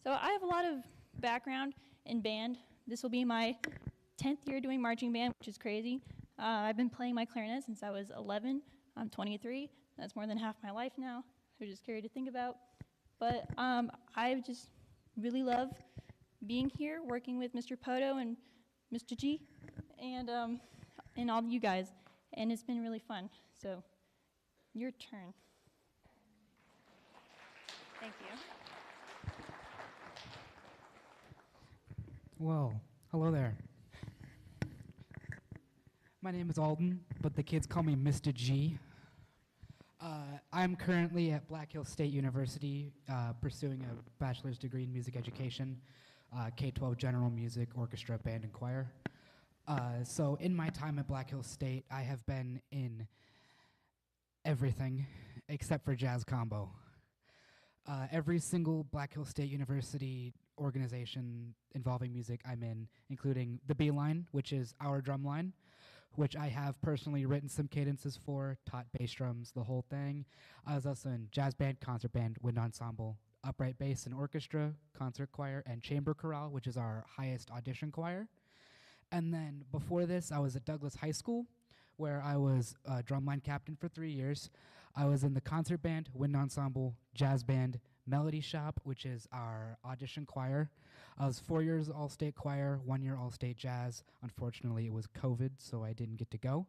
So I have a lot of background in band. This will be my 10th year doing marching band, which is crazy. I've been playing my clarinet since I was 11. I'm 23. That's more than half my life now, which is scary to think about. But I just really love being here, working with Mr. Poto and Mr. G, and all of you guys. And it's been really fun. So Your turn. Thank you. Well, hello there. My name is Alden, but the kids call me Mr. G. I'm currently at Black Hills State University pursuing a bachelor's degree in music education, K-12 general music, orchestra, band, and choir. So in my time at Black Hills State, I have been in everything except for jazz combo. Every single Black Hills State University organization involving music I'm in, including the B line, which is our drum line, which I have personally written some cadences for, taught bass drums, the whole thing. I was also in jazz band, concert band, wind ensemble, upright bass and orchestra, concert choir, and chamber chorale, which is our highest audition choir. And then before this, I was at Douglas High School, where I was drumline captain for 3 years. I was in the concert band, wind ensemble, jazz band, melody shop, which is our audition choir. I was 4 years all-state choir, 1 year all-state jazz. Unfortunately, it was COVID, so I didn't get to go.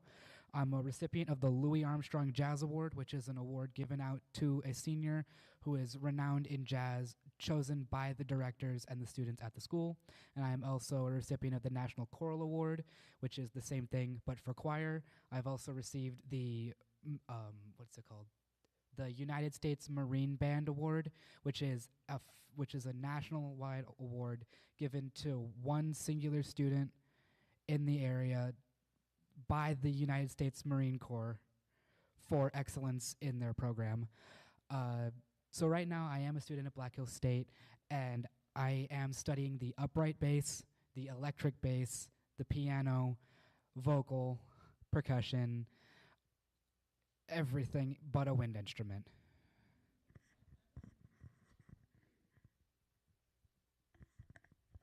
I'm a recipient of the Louis Armstrong Jazz Award, which is an award given out to a senior who is renowned in jazz, chosen by the directors and the students at the school. And I am also a recipient of the National Choral Award, which is the same thing, but for choir. I've also received the, what's it called? The United States Marine Band Award, which is a national-wide award given to one singular student in the area by the United States Marine Corps for excellence in their program. So right now I am a student at Black Hills State, and I am studying the upright bass, the electric bass, the piano, vocal, percussion, everything but a wind instrument.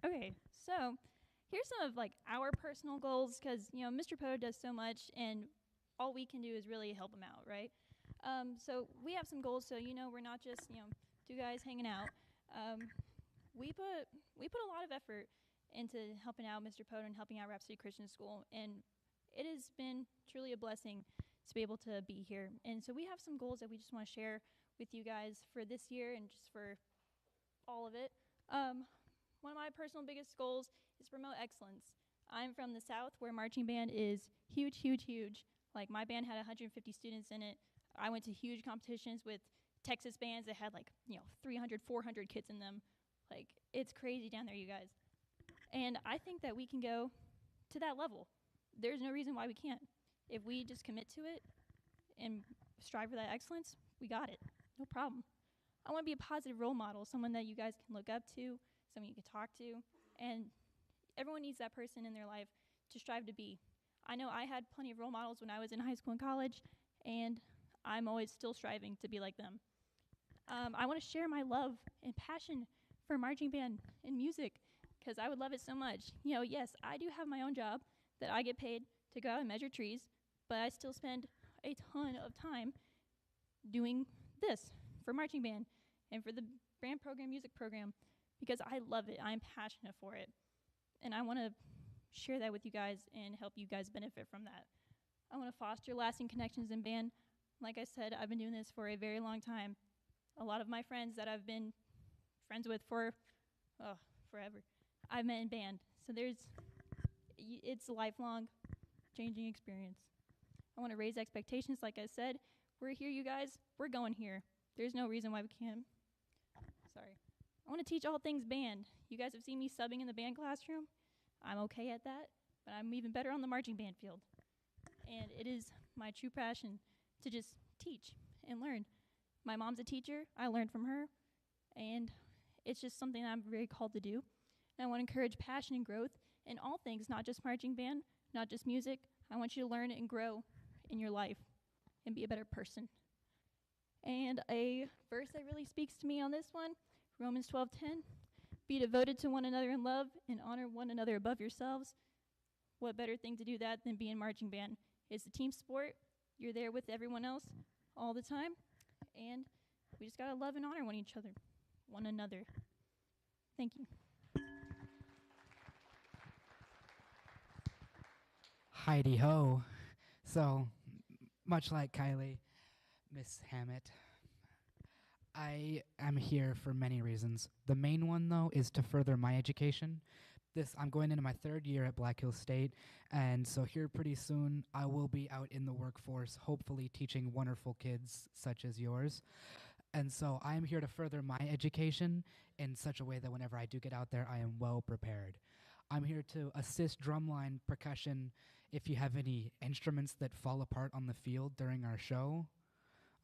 Okay, so here's some of like our personal goals because Mr. Poe does so much, and all we can do is really help him out, right? So we have some goals. So we're not just two guys hanging out. We put a lot of effort into helping out Mr. Poe and helping out Rhapsody Christian School, and it has been truly a blessing to be able to be here. And so we have some goals that we just want to share with you guys for this year and just for all of it. One of my personal biggest goals is to promote excellence. I'm from the South, where marching band is huge, huge, huge. Like, my band had 150 students in it. I went to huge competitions with Texas bands that had 300, 400 kids in them. Like, it's crazy down there, you guys. And I think that we can go to that level. There's no reason why we can't. If we just commit to it and strive for that excellence, we got it. No problem. I want to be a positive role model, someone that you guys can look up to, someone you can talk to, and everyone needs that person in their life to strive to be. I know I had plenty of role models when I was in high school and college, and I'm always still striving to be like them. I want to share my love and passion for marching band and music because I would love it so much. Yes, I do have my own job that I get paid to go out and measure trees, but I still spend a ton of time doing this for marching band and for the band program, music program, because I love it. I'm passionate for it. And I want to share that with you guys and help you guys benefit from that. I want to foster lasting connections in band. Like I said, I've been doing this for a very long time. A lot of my friends that I've been friends with for forever, I've met in band. So it's a lifelong changing experience. I want to raise expectations. Like I said, we're here, you guys. We're going here. There's no reason why we can't. Sorry. I want to teach all things band. You guys have seen me subbing in the band classroom. I'm okay at that, but I'm even better on the marching band field. And it is my true passion to just teach and learn. My mom's a teacher. I learned from her, and it's just something that I'm very called to do. And I want to encourage passion and growth in all things, not just marching band, not just music. I want you to learn and grow in your life and be a better person. And a verse that really speaks to me on this one, Romans 12:10, be devoted to one another in love and honor one another above yourselves. What better thing to do that than be in marching band? It's a team sport. You're there with everyone else all the time. And we just got to love and honor one another. Thank you. Heidi ho. So, much like Kylie, Miss Hammett. I am here for many reasons. The main one, though, is to further my education. I'm going into my 3rd year at Black Hills State, and so here pretty soon I will be out in the workforce, hopefully teaching wonderful kids such as yours. And so I am here to further my education in such a way that whenever I do get out there, I am well prepared. I'm here to assist drumline, percussion, if you have any instruments that fall apart on the field during our show.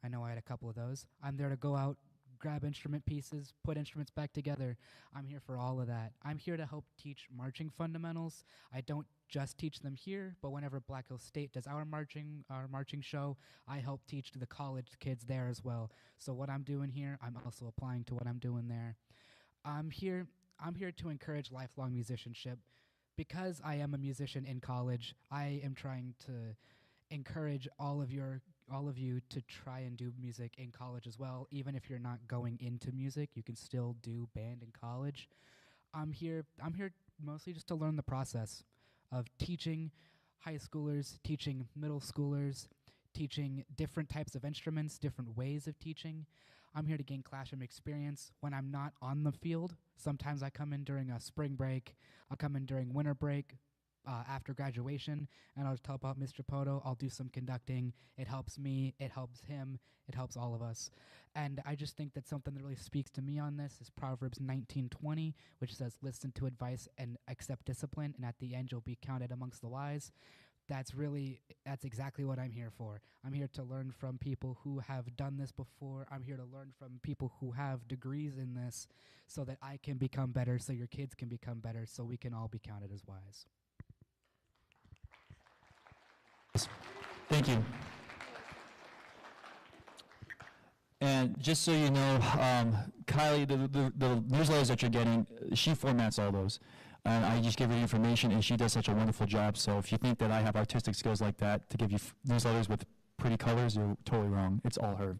I know I had a couple of those. I'm there to go out, grab instrument pieces, put instruments back together. I'm here for all of that. I'm here to help teach marching fundamentals. I don't just teach them here, but whenever Black Hills State does our marching show, I help teach the college kids there as well. So what I'm doing here, I'm also applying to what I'm doing there. I'm here to encourage lifelong musicianship. Because I am a musician in college, I am trying to encourage all of you to try and do music in college as well. Even if you're not going into music, you can still do band in college. I'm here mostly just to learn the process of teaching high schoolers, teaching middle schoolers, teaching different types of instruments, different ways of teaching. I'm here to gain classroom experience when I'm not on the field. Sometimes I come in during a spring break, I'll come in during winter break, after graduation, and I'll just help out Mr. Poto. I'll do some conducting. It helps me, it helps him, it helps all of us. And I just think that something that really speaks to me on this is Proverbs 19:20, which says, listen to advice and accept discipline, and at the end you'll be counted amongst the wise. That's exactly what I'm here for. I'm here to learn from people who have done this before. I'm here to learn from people who have degrees in this so that I can become better, so your kids can become better, so we can all be counted as wise. Thank you. And just so you know, Kylie, the newsletters that you're getting, she formats all those. And I just give her the information, and she does such a wonderful job. So if you think that I have artistic skills like that to give you newsletters with pretty colors, you're totally wrong. It's all her.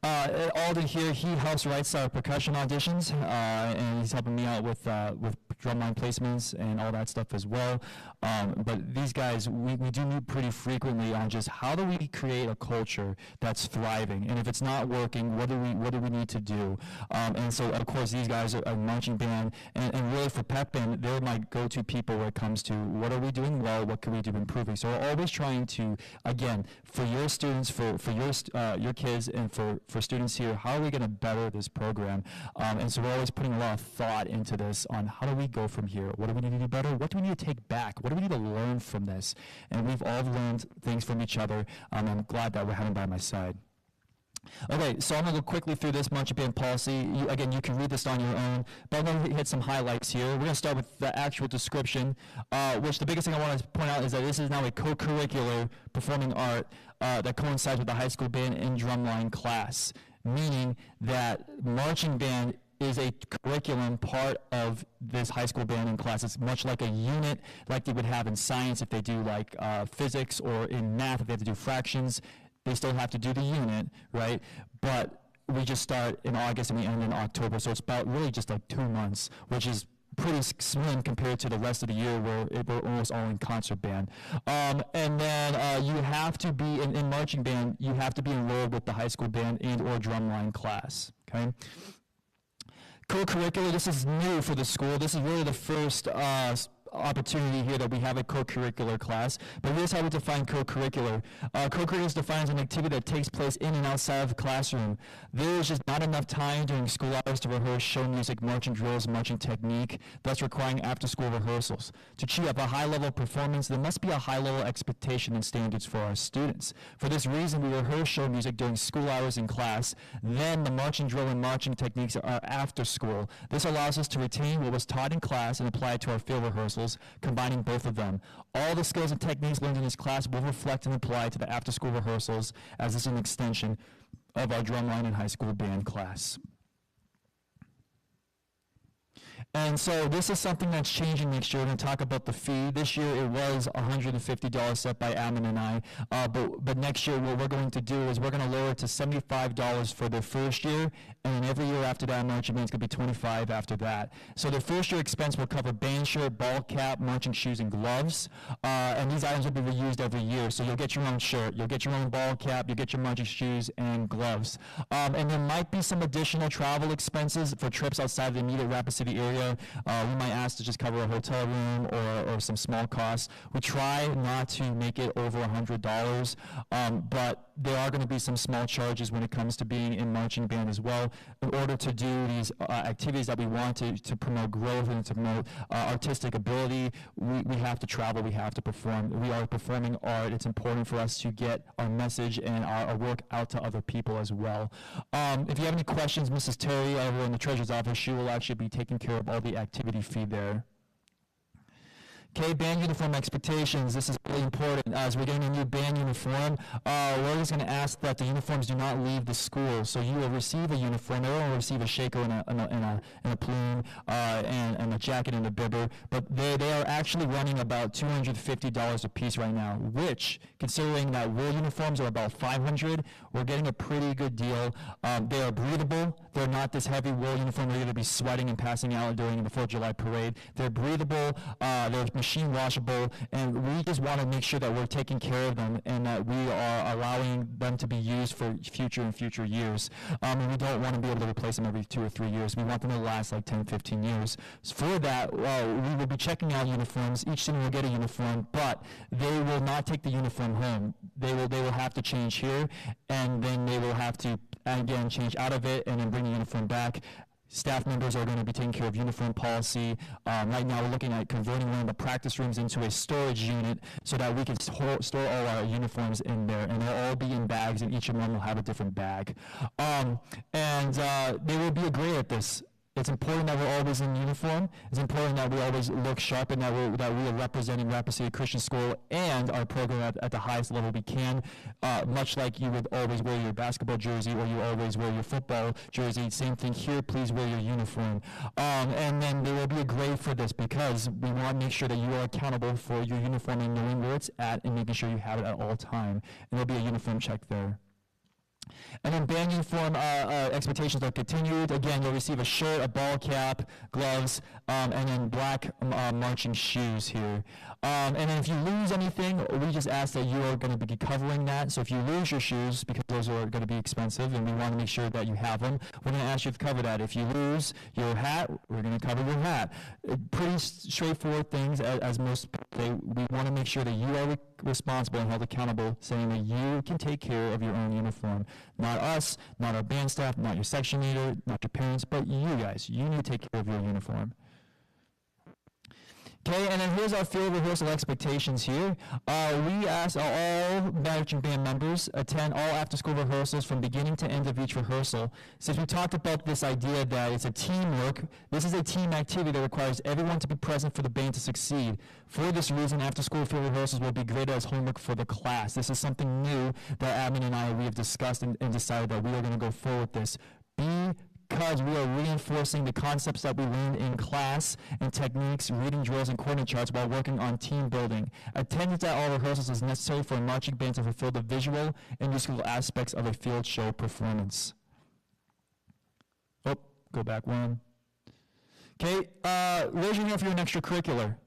Alden here, he helps write our percussion auditions, and he's helping me out with drumline placements and all that stuff as well. But these guys, we do meet pretty frequently on just how do we create a culture that's thriving, and if it's not working, what do we need to do? And so, of course, these guys are a marching band, and really for pep band, they're my go-to people when it comes to what are we doing well, what can we do improving. So we're always trying to, again, for your students, for your kids, and for students here, how are we going to better this program? And so we're always putting a lot of thought into this on how do we go from here? What do we need to do better? What do we need to take back? What do we need to learn from this? And we've all learned things from each other. I'm glad that we're having by my side. Okay, so I'm going to go quickly through this marching band policy. Again, you can read this on your own, but I'm going to hit some highlights here. We're going to start with the actual description, which the biggest thing I want to point out is that this is now a co-curricular performing art that coincides with the high school band and drumline class, meaning that marching band is a curriculum part of this high school band and class. It's much like a unit like they would have in science if they do like physics, or in math if they have to do fractions. They still have to do the unit, right? But we just start in August and we end in October, so it's about really just like 2 months, which is pretty slim compared to the rest of the year where we're almost all in concert band. And then you have to be, in marching band, you have to be enrolled with the high school band and or drumline class, okay? Co-curricular, this is new for the school. This is really the first opportunity here that we have a co-curricular class, but here's how we define co-curricular. Co-curricular is defined as an activity that takes place in and outside of the classroom. There is just not enough time during school hours to rehearse show music, marching drills, marching technique, thus requiring after-school rehearsals. To achieve a high level of performance, there must be a high level of expectation and standards for our students. For this reason, we rehearse show music during school hours in class, then the marching drill and marching techniques are after school. This allows us to retain what was taught in class and apply it to our field rehearsals, combining both of them. All the skills and techniques learned in this class will reflect and apply to the after-school rehearsals, as this is an extension of our drumline and high school band class. And so this is something that's changing next year. We're going to talk about the fee. This year it was $150 set by Ammon and I. But next year what we're going to do is we're going to lower it to $75 for their first year, and then every year after that, marching band's going to be $25 after that. So the first year expense will cover band shirt, ball cap, marching shoes, and gloves. And these items will be reused every year. So you'll get your own shirt, you'll get your own ball cap, you'll get your marching shoes and gloves. And there might be some additional travel expenses for trips outside the immediate Rapid City area. We might ask to just cover a hotel room or some small costs. We try not to make it over $100, but there are going to be some small charges when it comes to being in marching band as well. In order to do these activities that we want to promote growth and to promote artistic ability, we have to travel, we have to perform. We are performing art. It's important for us to get our message and our work out to other people as well. If you have any questions, Mrs. Terry over in the treasurer's office, she will actually be taking care of all the activity fee there. Okay, band uniform expectations. This is really important. As we're getting a new band uniform, we're always going to ask that the uniforms do not leave the school. So you will receive a uniform. Everyone will receive a shaker and a plume and a jacket and a bibber. But they are actually running about $250 a piece right now, which, considering that wool uniforms are about $500, we're getting a pretty good deal. They are breathable. They're not this heavy wool uniform where you're going to be sweating and passing out during the 4th of July parade. They're breathable. They're machine washable, and we just want to make sure that we're taking care of them and that we are allowing them to be used for future years. And we don't want to be able to replace them every 2 or 3 years. We want them to last like 10, 15 years. So for that, we will be checking out uniforms. Each student will get a uniform, but they will not take the uniform home. They will have to change here, and then they will have to, again, change out of it and then bring the uniform back. Staff members are going to be taking care of uniform policy. Right now we're looking at converting one of the practice rooms into a storage unit so that we can store all our uniforms in there, and they'll all be in bags, and each of them will have a different bag. They will be great at this. It's important that we're always in uniform. It's important that we always look sharp and that we are representing Rapid City Christian School and our program at the highest level we can, much like you would always wear your basketball jersey or you always wear your football jersey. Same thing here, please wear your uniform. And then there will be a grade for this because we want to make sure that you are accountable for your uniform and knowing where it's at and making sure you have it at all time. And there'll be a uniform check there. And then band uniform expectations are continued. Again, you'll receive a shirt, a ball cap, gloves, and then black marching shoes here. And then if you lose anything, we just ask that you are going to be covering that. So if you lose your shoes, because those are going to be expensive, and we want to make sure that you have them, we're going to ask you to cover that. If you lose your hat, we're going to cover your hat. Pretty straightforward things, as most say. We want to make sure that you are responsible and held accountable, saying that you can take care of your own uniform. Not us, not our band staff, not your section leader, not your parents, but you guys. You need to take care of your uniform. Okay, and then here's our field rehearsal expectations here. We ask all marching band members attend all after-school rehearsals from beginning to end of each rehearsal. Since we talked about this idea that it's a teamwork, this is a team activity that requires everyone to be present for the band to succeed. For this reason, after-school field rehearsals will be graded as homework for the class. This is something new that Admin and we have discussed and decided that we are going to go forward with this. Because we are reinforcing the concepts that we learned in class and techniques, reading drills, and coordinate charts while working on team building. Attendance at all rehearsals is necessary for a marching band to fulfill the visual and musical aspects of a field show performance. Oh, go back one. Okay, raise your hand if you're an extracurricular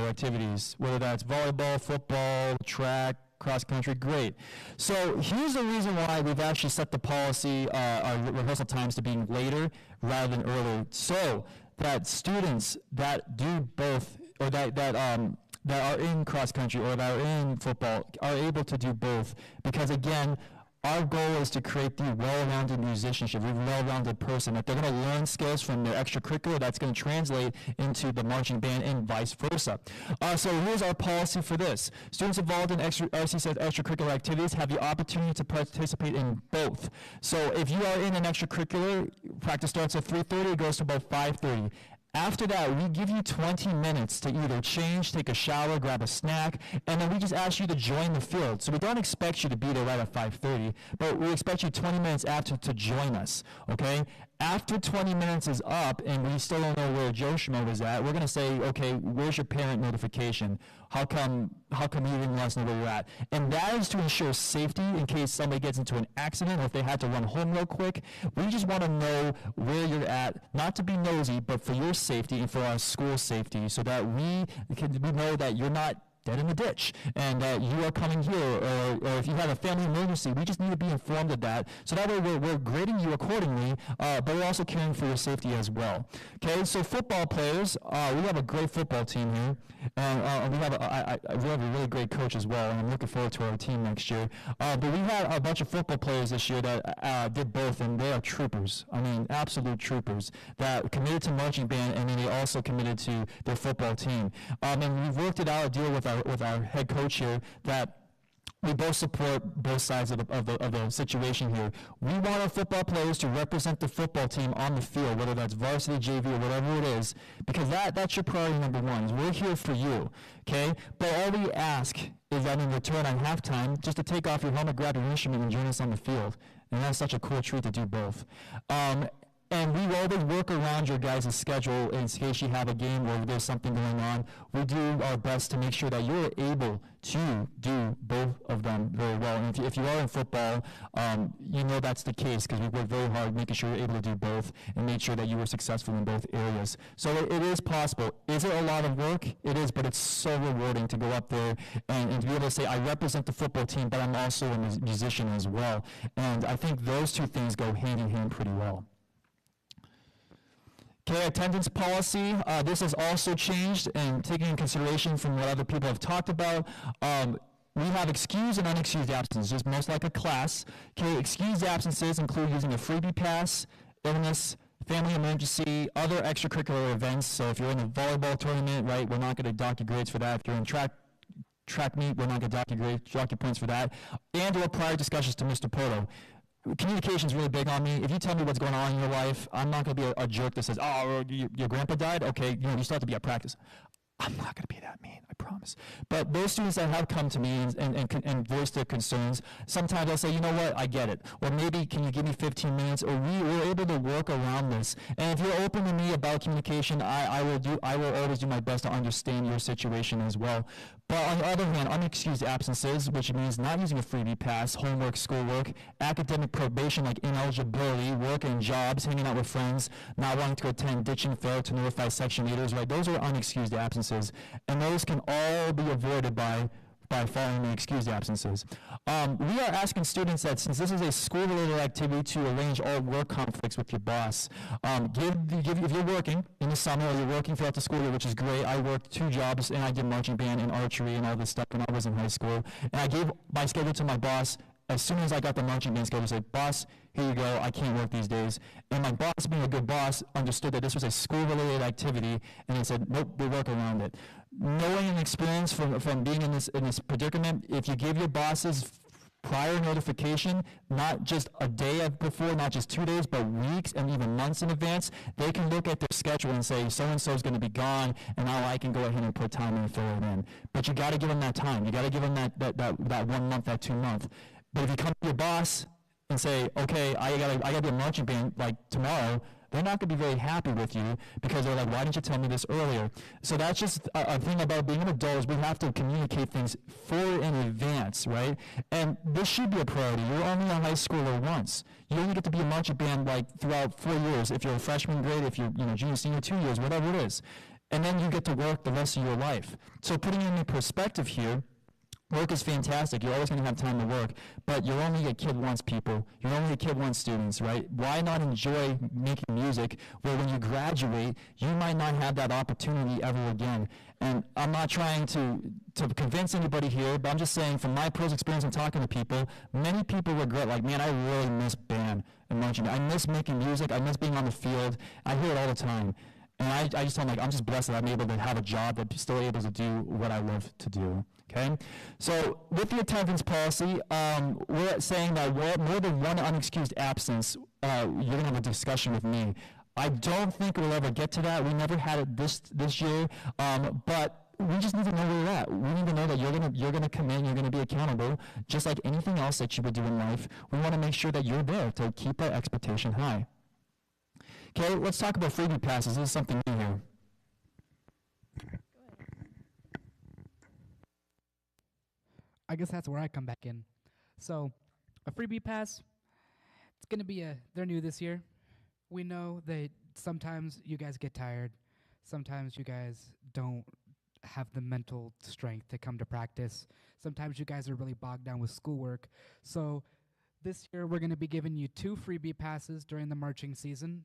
activities, whether that's volleyball, football, track, cross country, great. So here's the reason why we've actually set the policy, our rehearsal times to being later rather than earlier, so that students that do both, or that are in cross country or that are in football are able to do both. Because again, our goal is to create the well-rounded musicianship, the well-rounded person, that they're going to learn skills from their extracurricular that's going to translate into the marching band and vice versa. So here's our policy for this. Students involved in extracurricular activities have the opportunity to participate in both. So if you are in an extracurricular, practice starts at 3:30, it goes to about 5:30. After that, we give you 20 minutes to either change, take a shower, grab a snack, and then we just ask you to join the field. So we don't expect you to be there right at 5:30, but we expect you 20 minutes after to join us, okay? After 20 minutes is up and we still don't know where Joe Schmo is at, we're going to say, okay, where's your parent notification? How come you didn't let us know where you're at? And that is to ensure safety in case somebody gets into an accident or if they had to run home real quick. We just want to know where you're at, not to be nosy, but for your safety and for our school safety so that we know that you're not dead in the ditch and that you are coming here, or if you have a family emergency, we just need to be informed of that. So that way we're grading you accordingly, but we're also caring for your safety as well. Okay, so football players, we have a great football team here, and we have a really great coach as well, and I'm looking forward to our team next year. But we had a bunch of football players this year that did both, and they are troopers. I mean, absolute troopers that committed to marching band, and then they also committed to their football team. And we've worked it out, a deal with our head coach here, that we both support both sides of the situation here. We want our football players to represent the football team on the field, whether that's varsity, JV, or whatever it is, because that's your priority number one. Is we're here for you, okay? But all we ask is that in return on halftime, just to take off your helmet, grab your instrument, and join us on the field. And that's such a cool treat to do both. And we always work around your guys' schedule in case you have a game or there's something going on. We do our best to make sure that you're able to do both of them very well. And if you are in football, you know that's the case because we work very hard making sure you're able to do both and make sure that you were successful in both areas. So it is possible. Is it a lot of work? It is, but it's so rewarding to go up there and to be able to say, I represent the football team, but I'm also a musician as well. And I think those two things go hand in hand pretty well. Okay, attendance policy. This has also changed and taking in consideration from what other people have talked about. We have excused and unexcused absences, just most like a class. Okay, excused absences include using a freebie pass, illness, family emergency, other extracurricular events. So if you're in a volleyball tournament, right, we're not going to dock your grades for that. If you're in track meet, we're not going to dock your points for that. And or prior discussions to Mr. Poto. Communication is really big on me. If you tell me what's going on in your life, I'm not going to be a jerk that says, oh, your grandpa died? Okay, you still have to be at practice. I'm not going to be that mean, I promise. But those students that have come to me and voiced their concerns, sometimes they'll say, you know what, I get it. Or maybe, can you give me 15 minutes? Or we're able to work around this. And if you're open to me about communication, I will always do my best to understand your situation as well. But on the other hand, unexcused absences, which means not using a freebie pass, homework, schoolwork, academic probation like ineligibility, work and jobs, hanging out with friends, not wanting to attend, ditching, fail to notify section leaders, right? Those are unexcused absences. And those can all be avoided by following the excused absences. We are asking students that since this is a school-related activity to arrange all work conflicts with your boss. If you're working in the summer or you're working throughout the school year, which is great. I worked 2 jobs and I did marching band and archery and all this stuff when I was in high school. And I gave my schedule to my boss as soon as I got the marching band schedule. I said, boss, here you go, I can't work these days. And my boss, being a good boss, understood that this was a school-related activity, and he said, nope, we'll work around it. Knowing and experience from being in this predicament, if you give your bosses prior notification, not just a day before, not just 2 days, but weeks and even months in advance, they can look at their schedule and say, so-and-so is going to be gone, and now I can go ahead and put time in and fill it in. But you got to give them that time. You got to give them that 1 month, that 2 month. But if you come to your boss and say, okay, I gotta be a marching band like tomorrow, they're not going to be very happy with you because they're like, why didn't you tell me this earlier? So that's just a thing about being an adult is we have to communicate things further in advance, right? And this should be a priority. You're only a high schooler once. You only get to be a marching band like throughout 4 years. If you're a freshman grade, if you're junior, senior, 2 years, whatever it is. And then you get to work the rest of your life. So putting it in perspective here, work is fantastic. You're always going to have time to work, but you're only a kid once, people. You're only a kid once, students, right? Why not enjoy making music where when you graduate, you might not have that opportunity ever again? And I'm not trying to convince anybody here, but I'm just saying from my personal experience in talking to people, many people regret, like, man, I really miss band and marching. I miss making music. I miss being on the field. I hear it all the time. And I just tell them, like, I'm just blessed that I'm able to have a job that's still able to do what I love to do. Okay, so with the attendance policy, we're saying that more than one unexcused absence, you're going to have a discussion with me. I don't think we'll ever get to that. We never had it this year, but we just need to know where you're at. We need to know that you're gonna come in, you're gonna be accountable, just like anything else that you would do in life. We want to make sure that you're there to keep our expectation high. Okay, let's talk about freebie passes. This is something new here. I guess that's where I come back in. So, a freebie pass, it's going to be they're new this year. We know that sometimes you guys get tired. Sometimes you guys don't have the mental strength to come to practice. Sometimes you guys are really bogged down with schoolwork. So, this year we're going to be giving you 2 freebie passes during the marching season.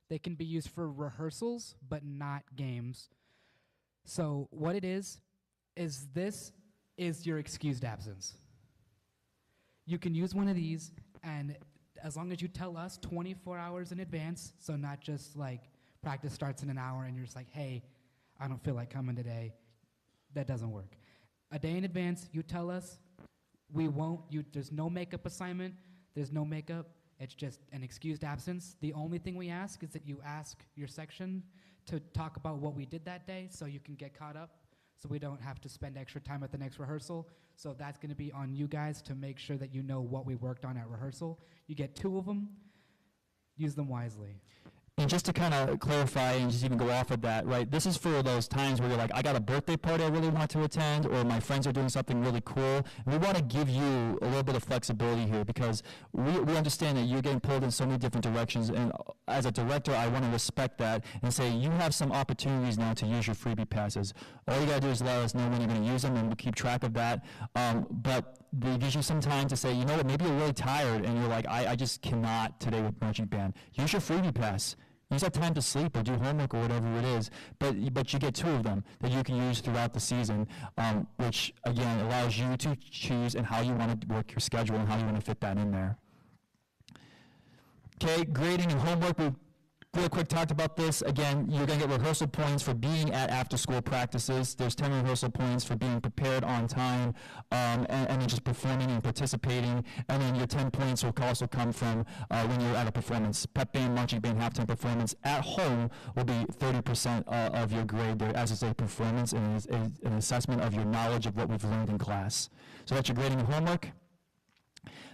They can be used for rehearsals, but not games. So, what it is this is your excused absence. You can use one of these, and as long as you tell us 24 hours in advance, so not just like practice starts in an hour and you're just like, hey, I don't feel like coming today. That doesn't work. A day in advance, you tell us, there's no makeup assignment, there's no makeup, it's just an excused absence. The only thing we ask is that you ask your section to talk about what we did that day so you can get caught up, so we don't have to spend extra time at the next rehearsal. So that's going to be on you guys to make sure that you know what we worked on at rehearsal. You get 2 of them. Use them wisely. And just to kind of clarify and just even go off of that, right, this is for those times where you're like, I got a birthday party I really want to attend, or my friends are doing something really cool. And we want to give you a little bit of flexibility here, because we understand that you're getting pulled in so many different directions. And as a director, I want to respect that and say, you have some opportunities now to use your freebie passes. All you got to do is let us know when you're going to use them, and we'll keep track of that. But it gives you some time to say, you know what, maybe you're really tired, and you're like, I just cannot today with marching band. Use your freebie pass. Use that time to sleep or do homework or whatever it is, but you get 2 of them that you can use throughout the season, which, again, allows you to choose and how you want to work your schedule and how you want to fit that in there. Okay, grading and homework. We real quick talked about this. Again, you're going to get rehearsal points for being at after-school practices. There's 10 rehearsal points for being prepared on time, and then just performing and participating. And then your 10 points will also come from when you're at a performance. Pep band, marching band, halftime performance at home will be 30% of your grade there, as is a performance and is an assessment of your knowledge of what we've learned in class. So that's your grading and homework.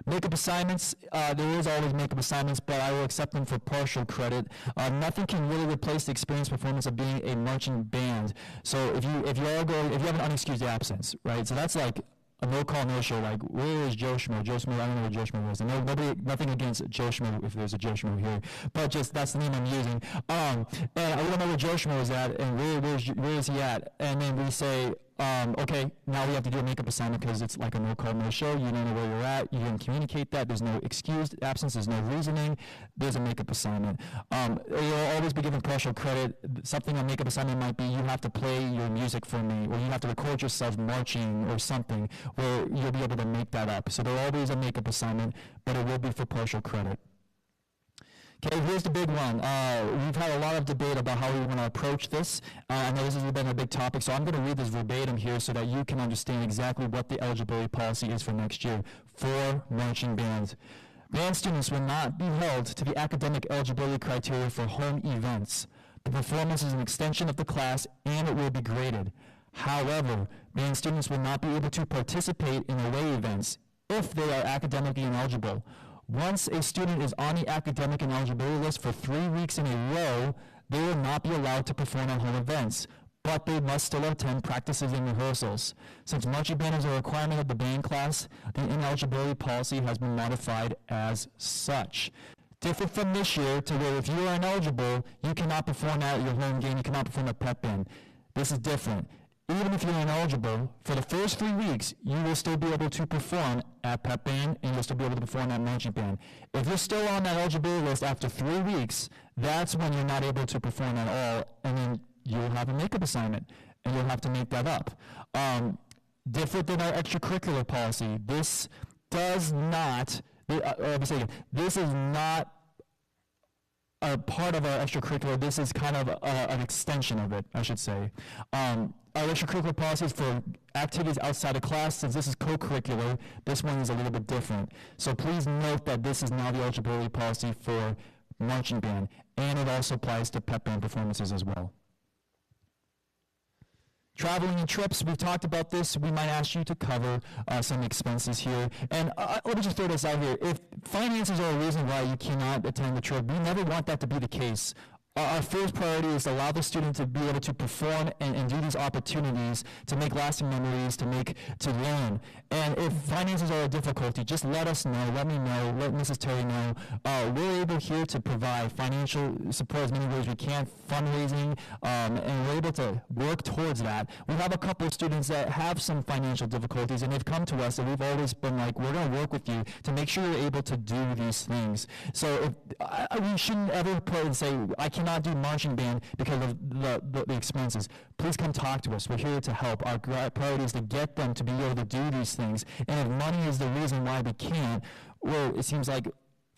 Makeup assignments, there is always makeup assignments, but I will accept them for partial credit. Nothing can really replace the experience performance of being a marching band. So if you have an unexcused absence, right? So that's like a no-call, no-show, like, where is Joe Schmo? Joe Schmo, I don't know where Joe Schmo is. And nothing against Joe Schmo if there's a Joe Schmo here, but just that's the name I'm using. And I don't know where Joe Schmo is at, and where is he at? And then we say, okay, now we have to do a makeup assignment because it's like a no-call, no-show. You don't know where you're at. You didn't communicate that. There's no excused absence. There's no reasoning. There's a makeup assignment. You'll always be given partial credit. Something on makeup assignment might be you have to play your music for me, or you have to record yourself marching or something, where you'll be able to make that up. So there's always a makeup assignment, but it will be for partial credit. Okay, here's the big one. We've had a lot of debate about how we want to approach this. I know this has been a big topic, so I'm going to read this verbatim here so that you can understand exactly what the eligibility policy is for next year for marching bands. Band students will not be held to the academic eligibility criteria for home events. The performance is an extension of the class, and it will be graded. However, band students will not be able to participate in away events if they are academically ineligible. Once a student is on the academic ineligibility list for 3 weeks in a row, they will not be allowed to perform at home events, but they must still attend practices and rehearsals. Since marching band is a requirement of the band class, the ineligibility policy has been modified as such. Different from this year, to where if you are ineligible, you cannot perform at your home game, you cannot perform at pep band. This is different. Even if you're ineligible, for the first 3 weeks, you will still be able to perform at pep band, and you'll still be able to perform at marching band. If you're still on that eligibility list after 3 weeks, that's when you're not able to perform at all, and then you'll have a makeup assignment, and you'll have to make that up. Different than our extracurricular policy, this does not, this is not a part of our extracurricular. This is kind of an extension of it, I should say. Our extracurricular policies for activities outside of class, since this is co-curricular, this one is a little bit different. So please note that this is now the eligibility policy for marching band. and it also applies to pep band performances as well. Traveling and trips, we've talked about this. We might ask you to cover some expenses here. And let me just throw this out here. If finances are a reason why you cannot attend the trip, we never want that to be the case. Our first priority is to allow the student to be able to perform and do these opportunities to make lasting memories, to learn. And if finances are a difficulty, just let us know, let me know, let Mrs. Terry know. We're able here to provide financial support as many ways we can, fundraising, and we're able to work towards that. We have a couple of students that have some financial difficulties, and they've come to us, and we've always been like, we're going to work with you to make sure you're able to do these things. So we shouldn't ever put and say, I cannot do marching band because of the expenses. Please come talk to us. We're here to help. Our priority is to get them to be able to do these things. And if money is the reason why we can't, well, it seems like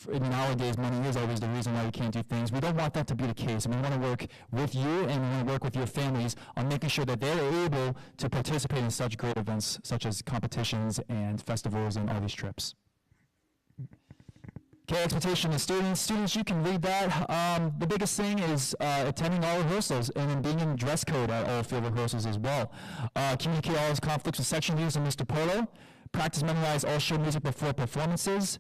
nowadays money is always the reason why we can't do things. We don't want that to be the case. And we want to work with you and we want to work with your families on making sure that they're able to participate in such great events such as competitions and festivals and all these trips. Okay, expectation of students. Students, you can read that. The biggest thing is attending all rehearsals and then being in dress code at all field rehearsals as well. Communicate all conflicts with section leaders and Mr. Polo. Practice memorize all show music before performances.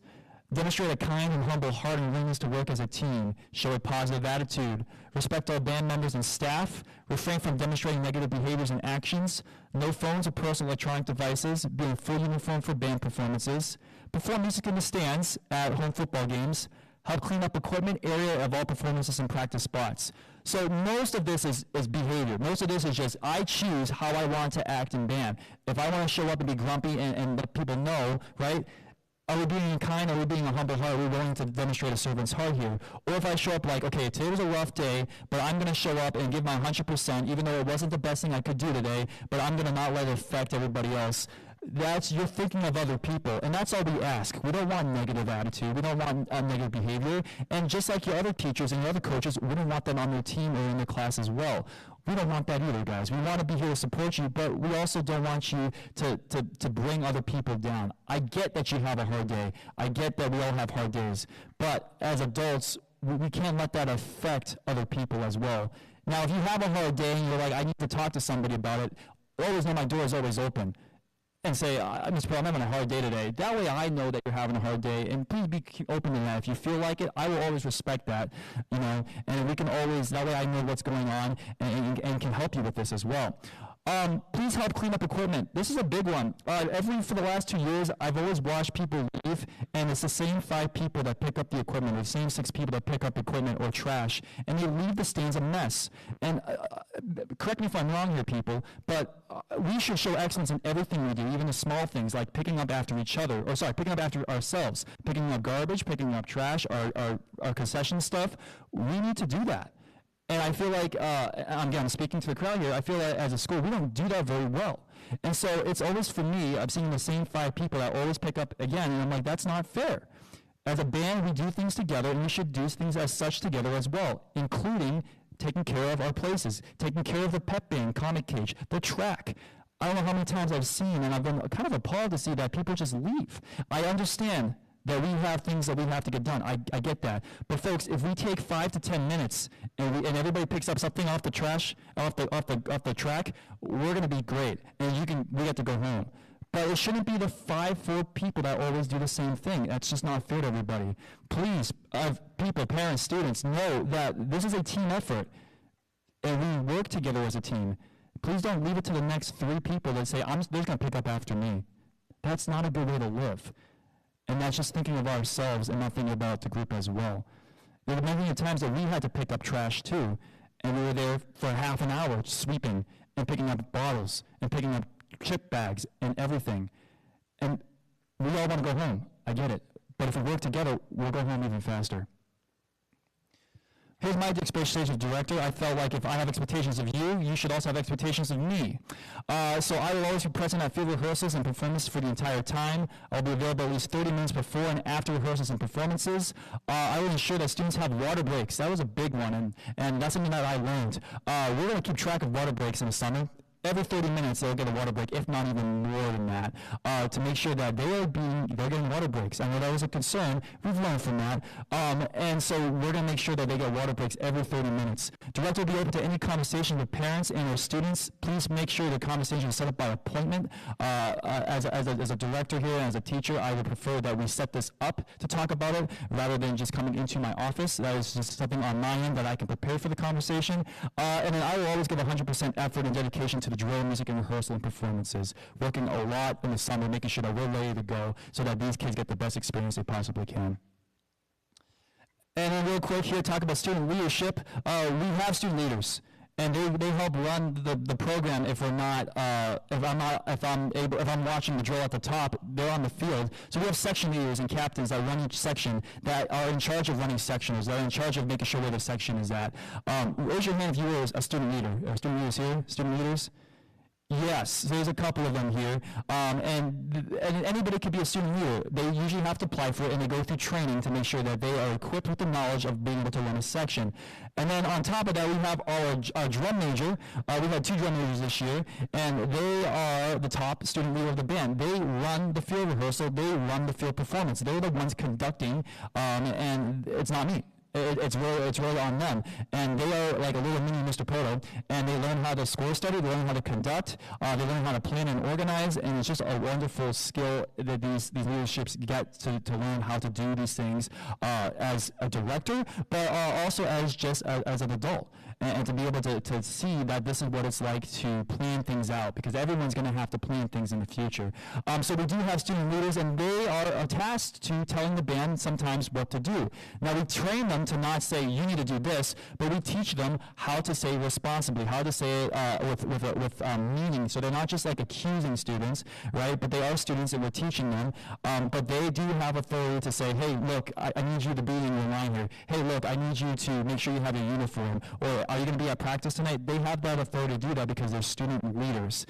Demonstrate a kind and humble heart and willingness to work as a team. Show a positive attitude. Respect all band members and staff. Refrain from demonstrating negative behaviors and actions. No phones or personal electronic devices. Be in full uniform for band performances. Perform music in the stands at home football games. Help clean up equipment area of all performances and practice spots. So most of this is behavior. Most of this is just, I choose how I want to act in band. If I want to show up and be grumpy and let people know, right? Are we being kind? Are we being a humble heart? Are we willing to demonstrate a servant's heart here? Or if I show up like, okay, today was a rough day, but I'm going to show up and give my 100%, even though it wasn't the best thing I could do today, but I'm going to not let it affect everybody else. You're thinking of other people, and that's all we ask. We don't want negative attitude. We don't want negative behavior. And just like your other teachers and your other coaches, we don't want that on their team or in their class as well. We don't want that either, guys. We want to be here to support you, but we also don't want you to bring other people down. I get that you have a hard day. I get that we all have hard days. But as adults, we can't let that affect other people as well. Now, if you have a hard day and you're like, I need to talk to somebody about it, always know my door is always open. And say, Mr. Pearl, I'm having a hard day today. That way I know that you're having a hard day, and please be open to that. If you feel like it, I will always respect that, and we can always, that way I know what's going on and can help you with this as well. Please help clean up equipment. This is a big one. For the last 2 years, I've always watched people leave, and it's the same 5 people that pick up the equipment, or the same 6 people that pick up equipment or trash, and they leave the stands a mess. And correct me if I'm wrong here, people, but we should show excellence in everything we do, even the small things like picking up after each other, picking up after ourselves, picking up garbage, picking up trash, our concession stuff. We need to do that. And I feel like, I'm speaking to the crowd here, I feel like as a school, we don't do that very well. And so it's always, for me, I'm seeing the same 5 people that always pick up again, and I'm like, that's not fair. As a band, we do things together, and we should do things as such together as well, including taking care of our places, taking care of the pep band, comic cage, the track. I don't know how many times I've seen, and I've been kind of appalled to see that people just leave. I understand that we have things that we have to get done. I get that. But folks, if we take 5 to 10 minutes and everybody picks up something off the trash, off the track, we're going to be great. And we get to go home. But it shouldn't be the 4 people that always do the same thing. That's just not fair to everybody. Please, people, parents, students, know that this is a team effort. And we work together as a team. Please don't leave it to the next 3 people that say, they're going to pick up after me. That's not a good way to live. And that's just thinking of ourselves and not thinking about the group as well. There were many times that we had to pick up trash too, and we were there for half an hour sweeping and picking up bottles and picking up chip bags and everything. And we all want to go home. I get it. But if we work together, we'll go home even faster. Here's my expectations as director. I felt like if I have expectations of you, you should also have expectations of me. So I will always be present at field rehearsals and performances for the entire time. I'll be available at least 30 minutes before and after rehearsals and performances. I will ensure that students have water breaks. That was a big one, and that's something that I learned. We're going to keep track of water breaks in the summer. every 30 minutes they'll get a water break, if not even more than that, to make sure that they're getting water breaks. I know that was a concern. We've learned from that. And so we're going to make sure that they get water breaks every 30 minutes. Director will be open to any conversation with parents and their students. Please make sure the conversation is set up by appointment. As a director here and as a teacher, I would prefer that we set this up to talk about it rather than just coming into my office. That is just something on my end that I can prepare for the conversation. And then I will always give 100% effort and dedication to the drill, music, and rehearsal and performances, working a lot in the summer, making sure that we're ready to go so that these kids get the best experience they possibly can. And then real quick here, talk about student leadership. We have student leaders, and they help run the program. If I'm watching the drill at the top, they're on the field. So we have section leaders and captains that run each section, that are in charge of running sectionals, that are in charge of making sure where the section is at. Raise your hand if you were a student leader. Are student leaders here? Student leaders? Yes, there's a couple of them here, and anybody could be a student leader. They usually have to apply for it, and they go through training to make sure that they are equipped with the knowledge of being able to run a section. And then on top of that, we have our drum major. We've had 2 drum majors this year, and they are the top student leader of the band. They run the field rehearsal. They run the field performance. They're the ones conducting, and it's not me. It's really on them, and they are like a little mini Mr. Poto, and they learn how to score study, they learn how to conduct, they learn how to plan and organize, and it's just a wonderful skill that these leaderships get to learn how to do these things as a director, but also as an adult. And to be able to see that this is what it's like to plan things out, because everyone's going to have to plan things in the future. So we do have student leaders, and they are tasked to telling the band sometimes what to do. Now, we train them to not say, you need to do this, but we teach them how to say responsibly, how to say it with meaning. So they're not just like accusing students, right? But they are students that we're teaching them. But they do have authority to say, hey, look, I need you to be in your line here. Hey, look, I need you to make sure you have your uniform. Or are you going to be at practice tonight? They have that authority to do that because they're student leaders.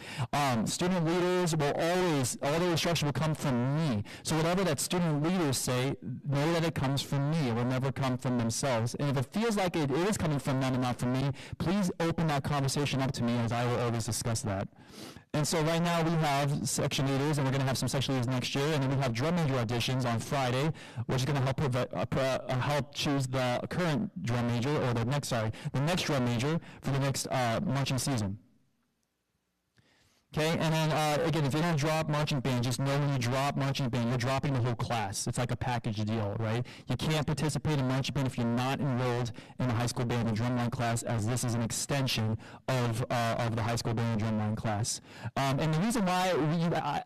Student leaders will always, all the instruction will come from me. So whatever that student leaders say, know that it comes from me. It will never come from themselves. And if it feels like it is coming from them and not from me, please open that conversation up to me, as I will always discuss that. And so right now we have section leaders, and we're going to have some section leaders next year, and then we have drum major auditions on Friday, which is going to help choose the current drum major, or the next drum major for the next marching season. Okay, and then again, if you're going to drop marching band, just know when you drop marching band, you're dropping the whole class. It's like a package deal, right? You can't participate in marching band if you're not enrolled in the high school band and drumline class, as this is an extension of the high school band and drumline class. And the reason why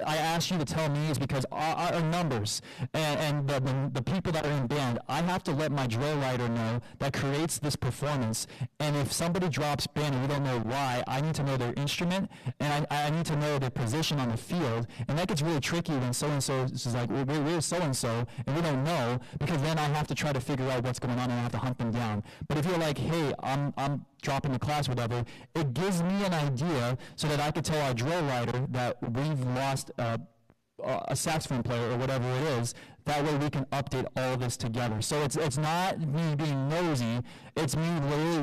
I asked you to tell me is because our numbers and the people that are in band, I have to let my drill writer know that creates this performance. And if somebody drops band and we don't know why, I need to know their instrument, and I need to know their position on the field. And that gets really tricky when so-and-so is like, we're so-and-so, and we don't know, because then I have to try to figure out what's going on, and I have to hunt them down. But if you're like, hey, I'm dropping the class, whatever, it gives me an idea so that I could tell our drill writer that we've lost a saxophone player or whatever it is. That way we can update all this together. So it's not me being nosy, it's me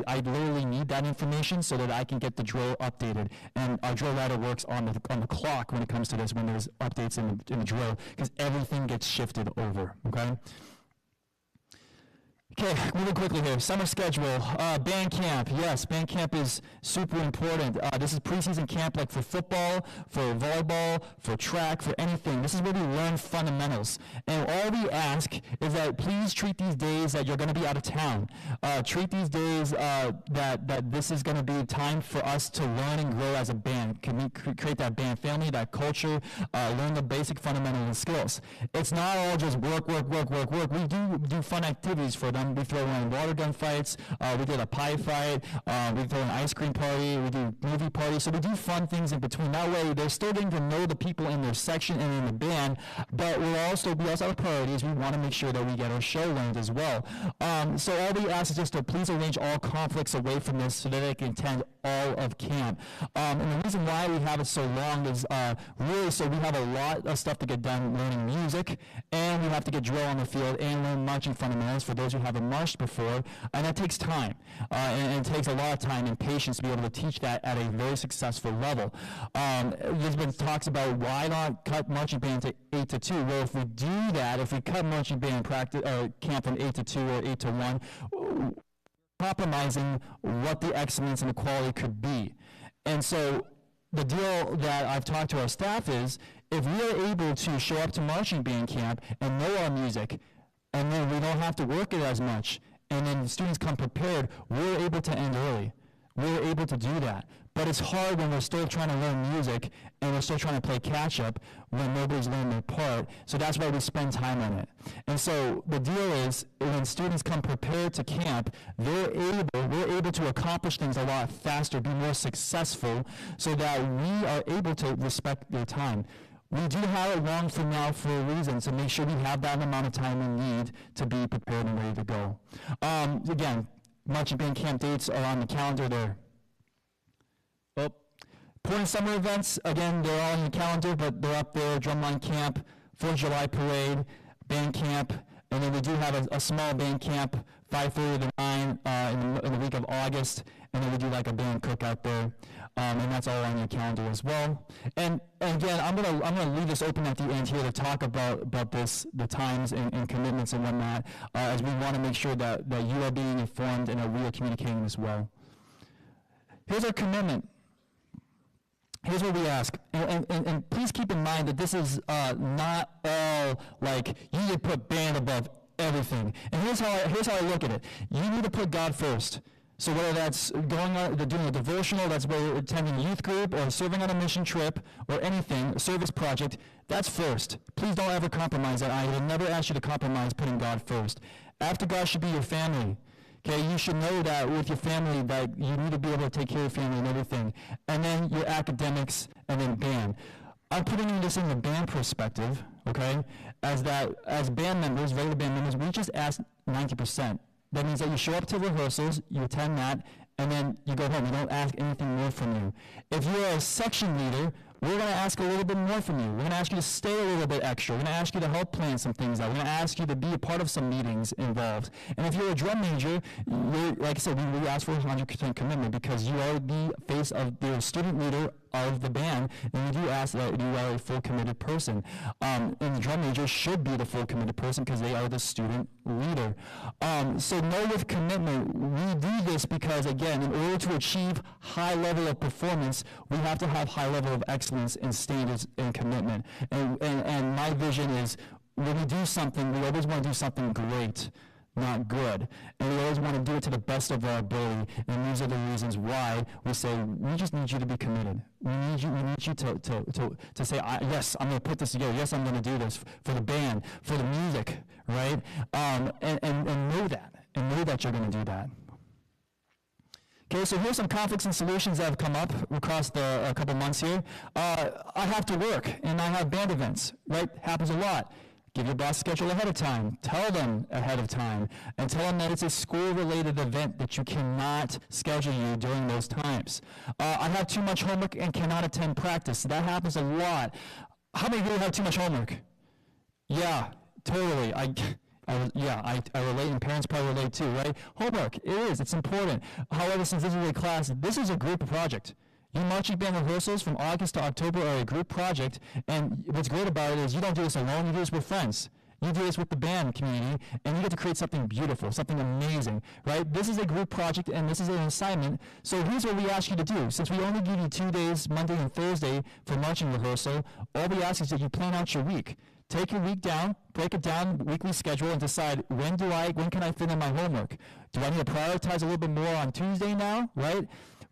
I literally need that information so that I can get the drill updated. And our drill writer works on the clock when it comes to this, when there's updates in the drill, because everything gets shifted over, okay? Okay, moving quickly here. Summer schedule, band camp. Yes, band camp is super important. This is preseason camp, like for football, for volleyball, for track, for anything. This is where we learn fundamentals. And all we ask is that please treat these days that you're going to be out of town. Treat these days that this is going to be time for us to learn and grow as a band. Can we create that band family, that culture, learn the basic fundamentals skills. It's not all just work. We do fun activities for them. We throw in water gun fights, we did a pie fight, we throw an ice cream party, we do movie parties, so we do fun things in between. That way they're still getting to know the people in their section and in the band, but we also have priorities. We want to make sure that we get our show learned as well. So all we ask is just to please arrange all conflicts away from this so that they can attend all of camp. And the reason why we have it so long is really so we have a lot of stuff to get done learning music, and we have to get drill on the field and learn marching fundamentals for those who have never marched before, and that takes time, and it takes a lot of time and patience to be able to teach that at a very successful level. There's been talks about why not cut marching band to 8 to 2. Well, if we do that, if we cut marching band practice camp from 8 to 2 or 8 to 1, compromising what the excellence and the quality could be. And so the deal that I've talked to our staff is, if we are able to show up to marching band camp and know our music, and then we don't have to work it as much, and then the students come prepared, we're able to end early. We're able to do that. But it's hard when we're still trying to learn music and we're still trying to play catch up when nobody's learned their part. So that's why we spend time on it. And so the deal is, when students come prepared to camp, we're able to accomplish things a lot faster, be more successful, so that we are able to respect their time. We do have it long from now for a reason, so make sure we have that amount of time we need to be prepared and ready to go. Again, marching band camp dates are on the calendar there. Important summer events, again, they're all on the calendar, but they're up there. Drumline camp, 4th of July parade, band camp, and then we do have a small band camp, 5:30 to 9 in the week of August, and then we do like a band cookout there, and that's all on your calendar as well. And again, I'm gonna leave this open at the end here to talk about this, the times and commitments and whatnot, as we want to make sure that you are being informed and that we are communicating as well. Here's our commitment. Here's what we ask, and please keep in mind that this is not all like you need to put band above everything. And here's how I look at it. You need to put God first. So whether that's doing a devotional, that's whether attending a youth group or serving on a mission trip or anything, a service project, that's first. Please don't ever compromise that. I will never ask you to compromise putting God first. After God should be your family. Okay, you should know that with your family that you need to be able to take care of your family and everything. And then your academics, and then band. I'm putting this in the band perspective, okay? As band members, regular band members, we just ask 90%. That means that you show up to rehearsals, you attend that, and then you go home. We don't ask anything more from you. If you're a section leader, we're going to ask a little bit more from you. We're going to ask you to stay a little bit extra. We're going to ask you to help plan some things out. We're going to ask you to be a part of some meetings involved. And if you're a drum major, like I said, we ask for 100% commitment because you are the face of the student leader of the band, and we do ask that you are a full committed person. And the drum major should be the full committed person because they are the student leader. So know with commitment, we do this because, again, in order to achieve high level of performance, we have to have high level of excellence and standards and commitment. And my vision is, when we do something, we always want to do something great, not good. And we always want to do it to the best of our ability. And these are the reasons why we say, we just need you to be committed. We need you to say, yes, I'm going to put this together. Yes, I'm going to do this for the band, for the music, right? And know that. And know that you're going to do that. Okay, so here's some conflicts and solutions that have come up across the couple months here. I have to work, and I have band events, right? Happens a lot. Give your boss a schedule ahead of time. Tell them ahead of time. And tell them that it's a school-related event that you cannot schedule you during those times. I have too much homework and cannot attend practice. That happens a lot. How many of you have too much homework? Yeah, totally. I relate, and parents probably relate too, right? Homework, it's important. However, since this is a class, this is a group project. Your marching band rehearsals from August to October are a group project, and what's great about it is you don't do this alone, you do this with friends. You do this with the band community, and you get to create something beautiful, something amazing, right? This is a group project, and this is an assignment, so here's what we ask you to do. Since we only give you 2 days, Monday and Thursday, for marching rehearsal, all we ask is that you plan out your week. Take your week down, break it down, weekly schedule, and decide when can I fit in my homework? Do I need to prioritize a little bit more on Tuesday now, right?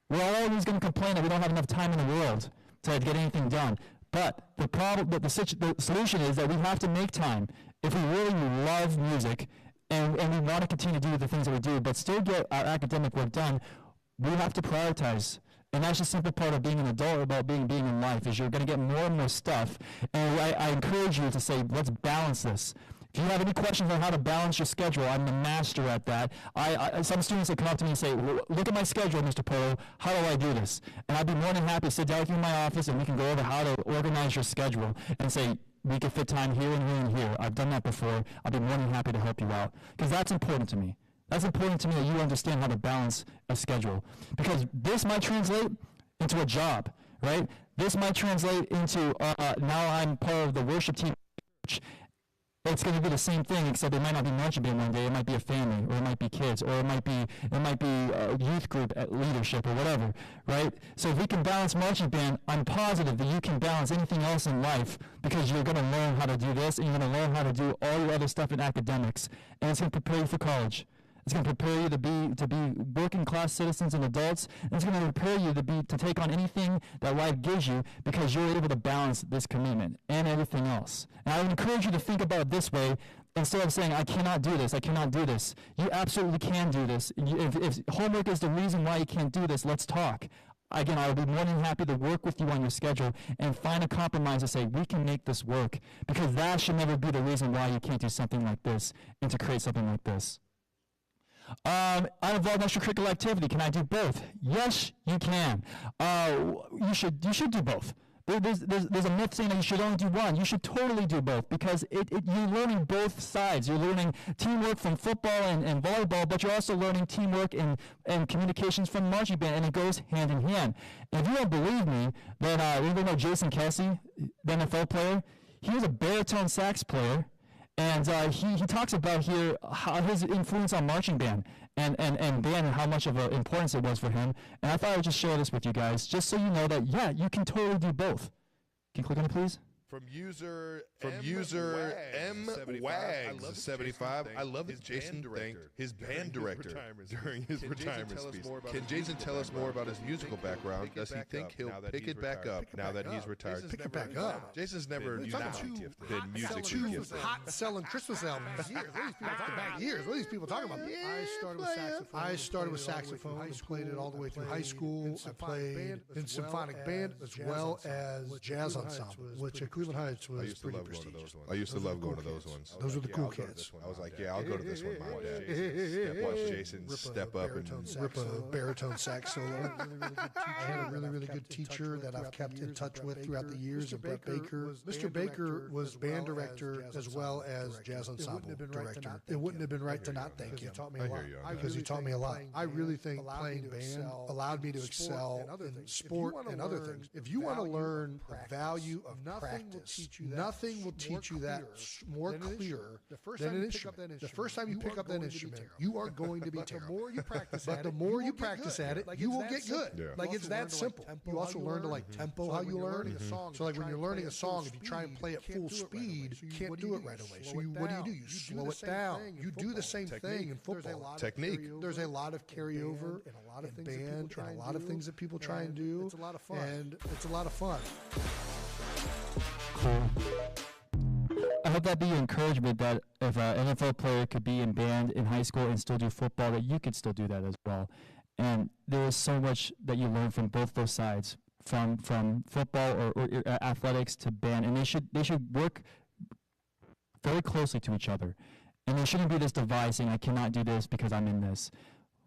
We're always going to complain that we don't have enough time in the world to get anything done. But the solution is that we have to make time. If we really love music and we want to continue to do the things that we do, but still get our academic work done, we have to prioritize. And that's the simple part of being an adult, about being in life, is you're going to get more and more stuff. And I encourage you to say, let's balance this. If you have any questions on how to balance your schedule, I'm the master at that. Some students that come up to me and say, look at my schedule, Mr. Polo, how do I do this? And I'd be more than happy to sit down with you in my office and we can go over how to organize your schedule and say, we could fit time here and here and here. I've done that before. I'll be more than happy to help you out because that's important to me. That's important to me that you understand how to balance a schedule because this might translate into a job, right? This might translate into now I'm part of the worship team. It's going to be the same thing, except it might not be marching band one day. It might be a family, or it might be kids, or it might be a youth group at leadership, or whatever, right? So if we can balance marching band, I'm positive that you can balance anything else in life because you're going to learn how to do this, and you're going to learn how to do all your other stuff in academics, and it's going to prepare you for college. It's going to prepare you to be working class citizens and adults. And it's going to prepare you to take on anything that life gives you because you're able to balance this commitment and everything else. And I would encourage you to think about it this way instead of saying, I cannot do this, I cannot do this. You absolutely can do this. If homework is the reason why you can't do this, let's talk. Again, I would be more than happy to work with you on your schedule and find a compromise to say, we can make this work. Because that should never be the reason why you can't do something like this and to create something like this. I'm involved in extracurricular activity. Can I do both? Yes, you can. You should do both. There's a myth saying that you should only do one. You should totally do both because you're learning both sides. You're learning teamwork from football and volleyball, but you're also learning teamwork and communications from marching band, and it goes hand in hand. And if you don't believe me, then anybody know Jason Kelsey, the NFL player? He was a baritone sax player. And he talks about here how his influence on marching band and band and how much of an importance it was for him. And I thought I would just share this with you guys, just so you know that, yeah, you can totally do both. Can you click on it, please? From user M-Wags75. I love that Jason thanked his band director during his retirement speech. Can Jason tell us more about his musical background? Does he think he'll pick it back up now that he's retired? Pick it back up. Jason's never been musically Two gifted. hot selling Christmas albums. Years. What are these people talking about? I started with saxophone. I played it all the way through high school. I played in symphonic band as well as jazz ensemble, which at Cleveland Heights was pretty prestigious. I used to love going to those ones. Those were the cool kids. I was like, yeah, I'll go to this one, Mom, Dad. Watch Jason step up and rip a baritone sax solo. I had a really good teacher that I've kept in touch with throughout the years, Brett Baker. Mr. Baker was band director as well as jazz ensemble director. It wouldn't have been right to not thank him because he taught me a lot. I really think playing band allowed me to excel in sport and other things. If you want to learn the value of practice, nothing will teach you that more clear than an instrument. The first time you pick up that instrument, you are going to be terrible. But the more you practice at it, you will get good. Yeah. Like it's that simple. You also learn to like tempo how you learn. So like when you're learning a song, if you try and play at full speed, you can't do it right away. So what do? You slow it down. You do the same thing in football. Technique. There's a lot of carryover in band and a lot of things that people try and do. It's a lot of fun. And it's a lot of fun. Cool. I hope that be your encouragement that if an NFL player could be in band in high school and still do football, that you could still do that as well. And there is so much that you learn from both those sides, from football or athletics to band, and they should work very closely to each other. And there shouldn't be this divide saying, I cannot do this because I'm in this.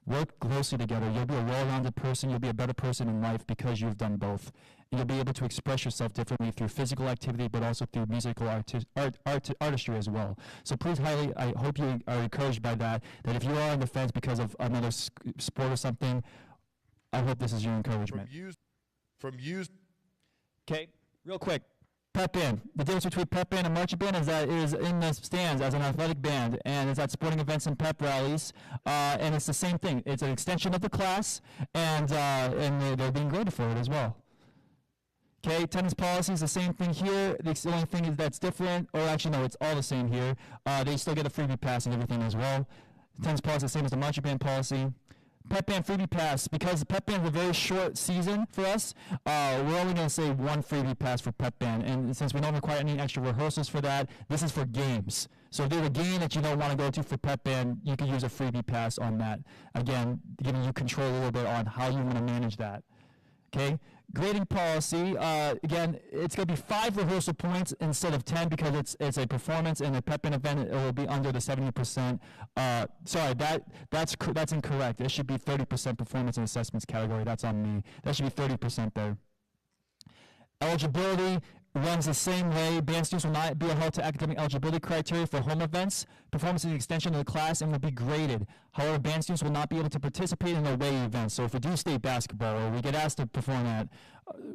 Work closely together. You'll be a well-rounded person. You'll be a better person in life because you've done both. And you'll be able to express yourself differently through physical activity, but also through musical artistry as well. So please I hope you are encouraged by that if you are on the fence because of another sport or something, I hope this is your encouragement. Okay, real quick. Pep band. The difference between pep band and marching band is that it is in the stands as an athletic band, and it's at sporting events and pep rallies, and it's the same thing. It's an extension of the class, and they're being graded for it as well. Okay, attendance policy is the same thing here. The only thing is that's different, or actually no, it's all the same here. They still get a freebie pass and everything as well. Attendance policy is the same as the marching band policy. Pep band freebie pass, because the pep band is a very short season for us, we're only going to say one freebie pass for pep band. And since we don't require any extra rehearsals for that, this is for games. So if there's a game that you don't want to go to for pep band, you can use a freebie pass on that. Again, giving you control a little bit on how you want to manage that. Okay? Grading policy, again, it's going to be 5 rehearsal points instead of 10 because it's a performance and a pep band event. It will be under the 70%. Sorry, that's incorrect. It should be 30% performance and assessments category. That's on me. That should be 30% there. Eligibility, runs the same way. Band students will not be held to academic eligibility criteria for home events. Performance is an extension of the class and will be graded. However, band students will not be able to participate in away events. So if we do state basketball or we get asked to perform at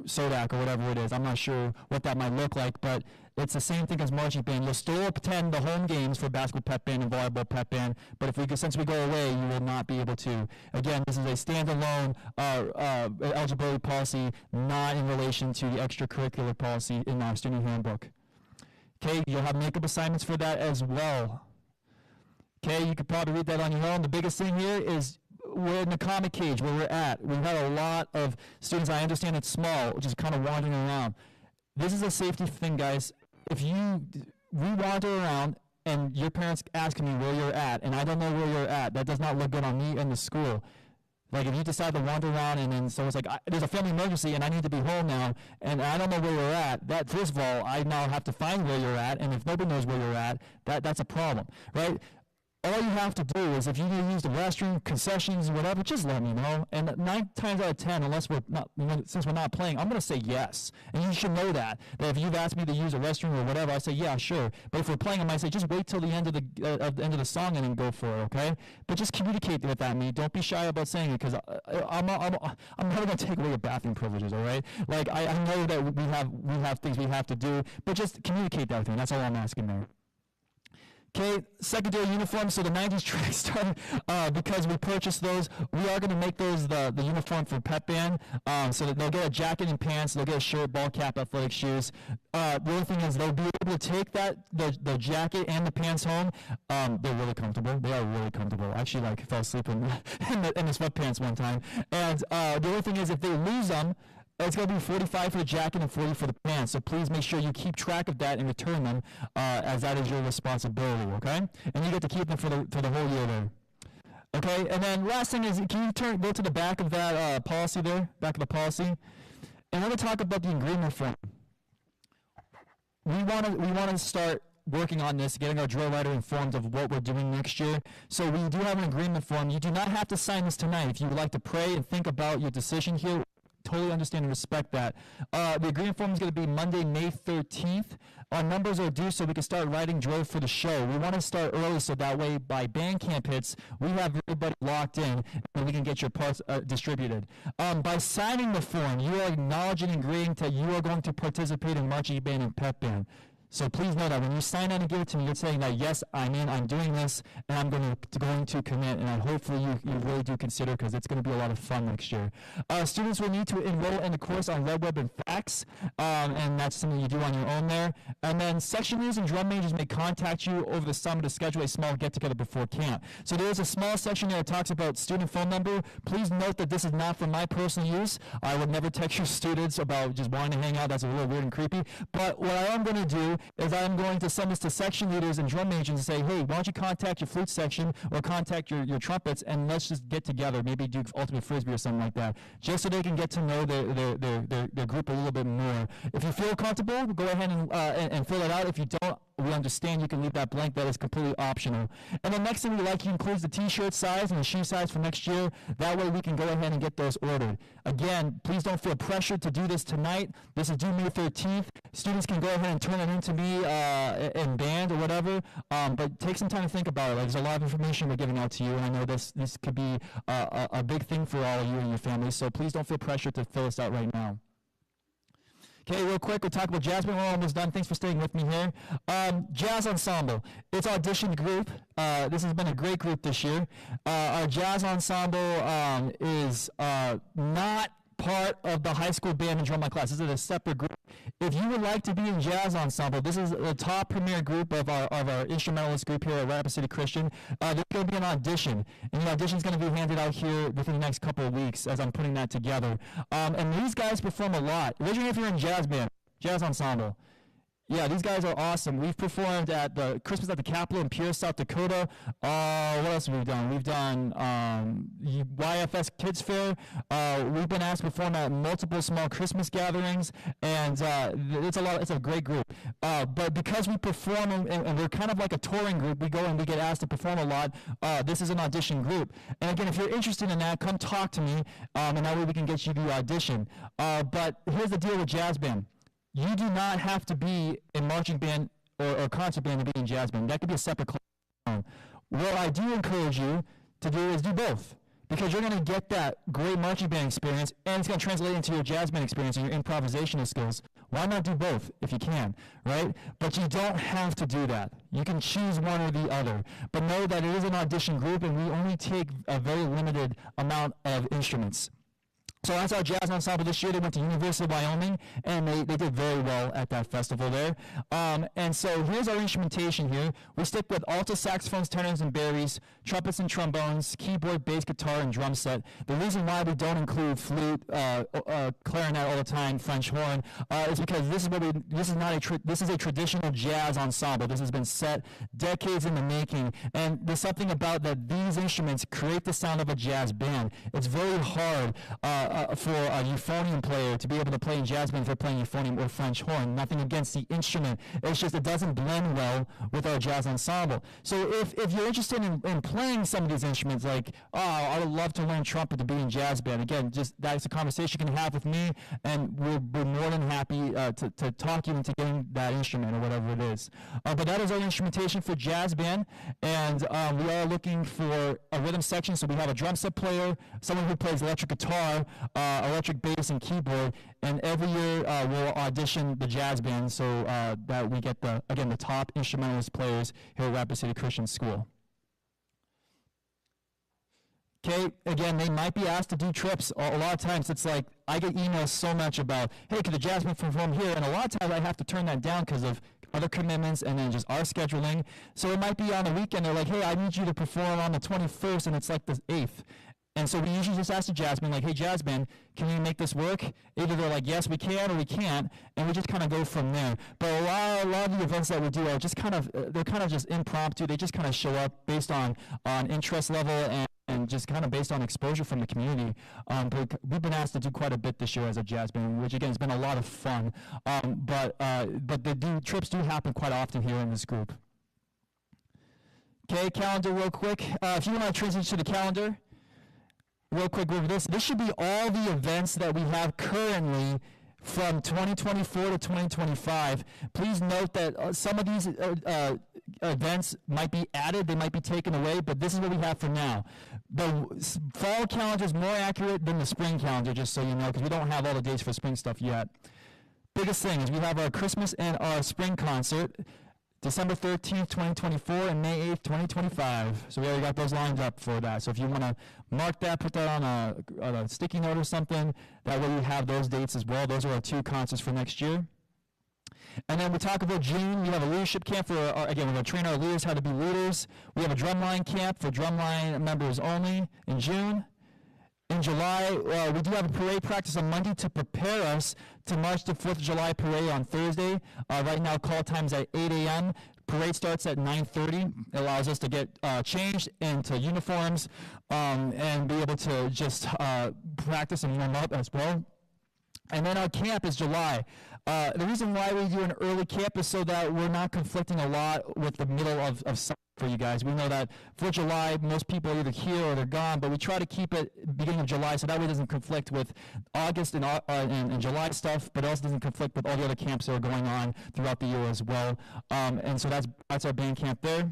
Sodak or whatever it is, I'm not sure what that might look like, but it's the same thing as marching band. You'll still attend the home games for basketball pep band and volleyball pep band, but since we go away, you will not be able to. Again, this is a standalone eligibility policy, not in relation to the extracurricular policy in our student handbook. Okay, you'll have makeup assignments for that as well. Okay, you could probably read that on your own. The biggest thing here is we're in the comic cage where we're at. We've had a lot of students, I understand it's small, just kind of wandering around. This is a safety thing, guys. If we wander around and your parents ask me where you're at, and I don't know where you're at, that does not look good on me and the school. Like if you decide to wander around and then someone's like, there's a family emergency and I need to be home now, and I don't know where you're at, that first of all, I now have to find where you're at, and if nobody knows where you're at, that's a problem, right? All you have to do is if you need to use the restroom, concessions, whatever, just let me know. And 9 times out of 10, unless we're not, since we're not playing, I'm going to say yes. And you should know that if you've asked me to use a restroom or whatever, I say yeah, sure. But if we're playing, I might say just wait till the end of the end of the song and then go for it, okay? But just communicate with that me. Don't be shy about saying it, because I'm never going to take away your bathroom privileges, all right? Like I know that we have things we have to do, but just communicate that with me. That's all I'm asking there. Okay, secondary uniforms. So the 90s track started because we purchased those. We are going to make those the uniform for pep band. So that they'll get a jacket and pants. They'll get a shirt, ball cap, athletic shoes. The other thing is they'll be able to take the jacket and the pants home. They're really comfortable. They are really comfortable. I actually fell asleep in the sweatpants one time. And the other thing is if they lose them, it's going to be $45 for the jacket and $40 for the pants. So please make sure you keep track of that and return them, as that is your responsibility, okay? And you get to keep them for the whole year there. Okay, and then last thing is, can you go to the back of that policy there, back of the policy? And I want to talk about the agreement form. We want to start working on this, getting our drill writer informed of what we're doing next year. So we do have an agreement form. You do not have to sign this tonight. If you would like to pray and think about your decision here, totally understand and respect that. The agreement form is going to be Monday, May 13th. Our numbers are due so we can start writing drill for the show. We want to start early so that way by band camp hits, we have everybody locked in and we can get your parts distributed. By signing the form, you are acknowledging and agreeing that you are going to participate in marching band and pep band. So please know that when you sign on and give it to me, you're saying that, yes, I'm doing this, and I'm going to commit, and hopefully you really do consider, because it's going to be a lot of fun next year. Students will need to enroll in the course on Red Web and Fax, and that's something you do on your own there. And then section leaders and drum majors may contact you over the summer to schedule a small get-together before camp. So there is a small section there that talks about student phone number. Please note that this is not for my personal use. I would never text your students about just wanting to hang out. That's a little weird and creepy. But what I am going to do is I'm going to send this to section leaders and drum majors and say, hey, why don't you contact your flute section or contact your trumpets, and let's just get together, maybe do ultimate frisbee or something like that, just so they can get to know their group a little bit more. If you feel comfortable, go ahead and fill it out. If you don't, we understand you can leave that blank. That is completely optional. And the next thing we like includes the t-shirt size and the shoe size for next year. That way we can go ahead and get those ordered. Again, please don't feel pressured to do this tonight. This is due May 13th. Students can go ahead and turn it in to me in band or whatever, but take some time to think about it. There's a lot of information we're giving out to you, and I know this could be a big thing for all of you and your families, so please don't feel pressured to fill this out right now. Okay, real quick, we'll talk about jazz band. We're almost done. Thanks for staying with me here. Jazz ensemble. It's audition group. This has been a great group this year. Our jazz ensemble is not part of the high school band and drumline class. This is a separate group. If you would like to be in jazz ensemble, this is the top premier group of our instrumentalist group here at Rapid City Christian. There's going to be an audition, and the audition is going to be handed out here within the next couple of weeks as I'm putting that together. And these guys perform a lot. Raise your hand if you're in jazz band, jazz ensemble. Yeah, these guys are awesome. We've performed at the Christmas at the Capitol in Pierce, South Dakota. What else have we done? We've done YFS Kids Fair. We've been asked to perform at multiple small Christmas gatherings, and it's a great group. But because we perform and we're kind of like a touring group, we go and we get asked to perform a lot. This is an audition group. And again, if you're interested in that, come talk to me, and that way we can get you the audition. But here's the deal with jazz band. You do not have to be in marching band or concert band to be in jazz band. That could be a separate class. What I do encourage you to do is do both, because you're going to get that great marching band experience, and it's going to translate into your jazz band experience and your improvisational skills. Why not do both if you can, right? But you don't have to do that. You can choose one or the other. But know that it is an audition group, and we only take a very limited amount of instruments. So that's our jazz ensemble this year. They went to University of Wyoming, and they did very well at that festival there. And so here's our instrumentation here. We stick with alto saxophones, tenors, and baries, trumpets and trombones, keyboard, bass guitar, and drum set. The reason why we don't include flute, clarinet all the time, French horn, is because this is a traditional jazz ensemble. This has been set decades in the making, and there's something about that these instruments create the sound of a jazz band. It's very hard for a euphonium player to be able to play in jazz band if they're playing euphonium or French horn. Nothing against the instrument. It's just it doesn't blend well with our jazz ensemble. So if you're interested in playing some of these instruments, like, oh, I would love to learn trumpet to be in jazz band, again, just that's a conversation you can have with me, and we're more than happy to talk you into getting that instrument or whatever it is. But that is our instrumentation for jazz band, and we are looking for a rhythm section, so we have a drum set player, someone who plays electric guitar, electric bass, and keyboard, and every year we'll audition the jazz band so that we get the top instrumentalist players here at Rapid City Christian School. Okay, again, they might be asked to do trips. A lot of times it's like, I get emails so much about, hey, could the jazz band perform here? And a lot of times I have to turn that down because of other commitments and then just our scheduling. So it might be on the weekend, they're like, hey, I need you to perform on the 21st, and it's like the 8th. And so we usually just ask the jazz band, like, hey, jazz band, can we make this work? Either they're like, yes, we can, or we can't, and we just kind of go from there. But a lot of the events that we do are just they're kind of just impromptu. They just kind of show up based on interest level and just kind of based on exposure from the community. But we've been asked to do quite a bit this year as a jazz band, which again has been a lot of fun. But trips do happen quite often here in this group. Okay, calendar real quick. If you want to transition to the calendar, real quick with this should be all the events that we have currently from 2024 to 2025. Please note that some of these events might be added, they might be taken away, but this is what we have for now. The fall calendar is more accurate than the spring calendar, just so you know, because we don't have all the dates for spring stuff yet. Biggest thing is we have our Christmas and our spring concert, December 13th, 2024, and May 8th, 2025. So we already got those lined up for that. So if you want to mark that, put that on a sticky note or something, that way we have those dates as well. Those are our 2 concerts for next year. And then we talk about June. We have a leadership camp for, again, we're going to train our leaders how to be leaders. We have a drumline camp for drumline members only in June. In July, we do have a parade practice on Monday to prepare us to march the 4th of July parade on Thursday. Right now, call time's at 8 a.m. Parade starts at 9:30. It allows us to get changed into uniforms and be able to just practice and warm up as well. And then our camp is July. The reason why we do an early camp is so that we're not conflicting a lot with the middle of summer for you guys. We know that for July, most people are either here or they're gone, but we try to keep it beginning of July so that way it doesn't conflict with August and July stuff, but it also doesn't conflict with all the other camps that are going on throughout the year as well. And so that's our band camp there.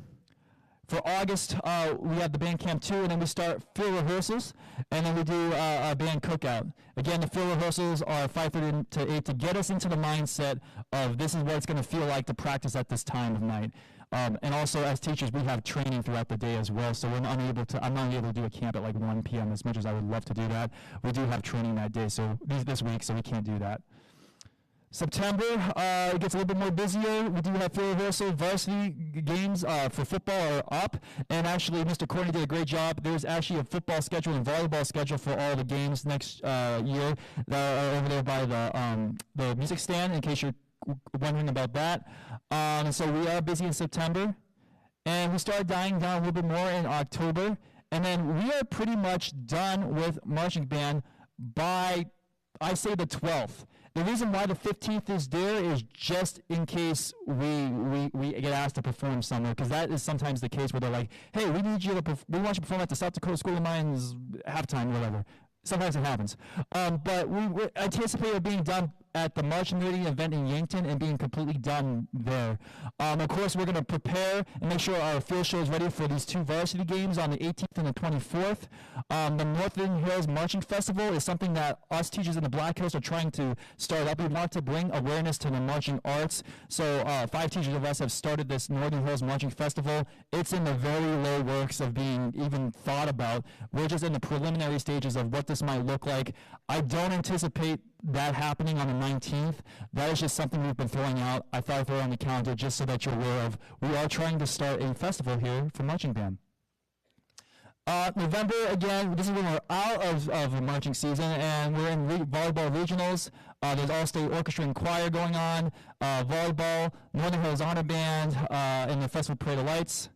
For August, we have the band camp 2, and then we start field rehearsals, and then we do a band cookout. Again, the field rehearsals are 5:30 to 8 to get us into the mindset of this is what it's going to feel like to practice at this time of night. And also, as teachers, we have training throughout the day as well, so I'm not able to do a camp at like 1 p.m. as much as I would love to do that. We do have training that day, so this week, so we can't do that. September, it gets a little bit more busier. We do have field rehearsal. Varsity games for football are up. And actually, Mr. Courtney did a great job. There's actually a football schedule and volleyball schedule for all the games next year that are over there by the music stand, in case you're wondering about that. So we are busy in September. And we start dying down a little bit more in October. And then we are pretty much done with marching band by, I say, the 12th. The reason why the 15th is there is just in case we get asked to perform somewhere, because that is sometimes the case where they're like, hey, we want you to perform at the South Dakota School of Mines halftime or whatever. Sometimes it happens. But we anticipate it being done at the March Meridian event in Yankton and being completely done there. Of course, we're going to prepare and make sure our field show is ready for these 2 varsity games on the 18th and the 24th. The Northern Hills Marching Festival is something that us teachers in the Black Hills are trying to start up. We want to bring awareness to the marching arts. So 5 teachers of us have started this Northern Hills Marching Festival. It's in the very low works of being even thought about. We're just in the preliminary stages of what this might look like. I don't anticipate that happening on the 19th. That is just something we've been throwing out. I thought I'd throw it on the calendar just so that you're aware of. We are trying to start a festival here for marching band. November, again, this is when we're out of the marching season, and we're in volleyball regionals. There's all-state orchestra and choir going on, volleyball, Northern Hills Honor Band, and the Festival Parade of Lights.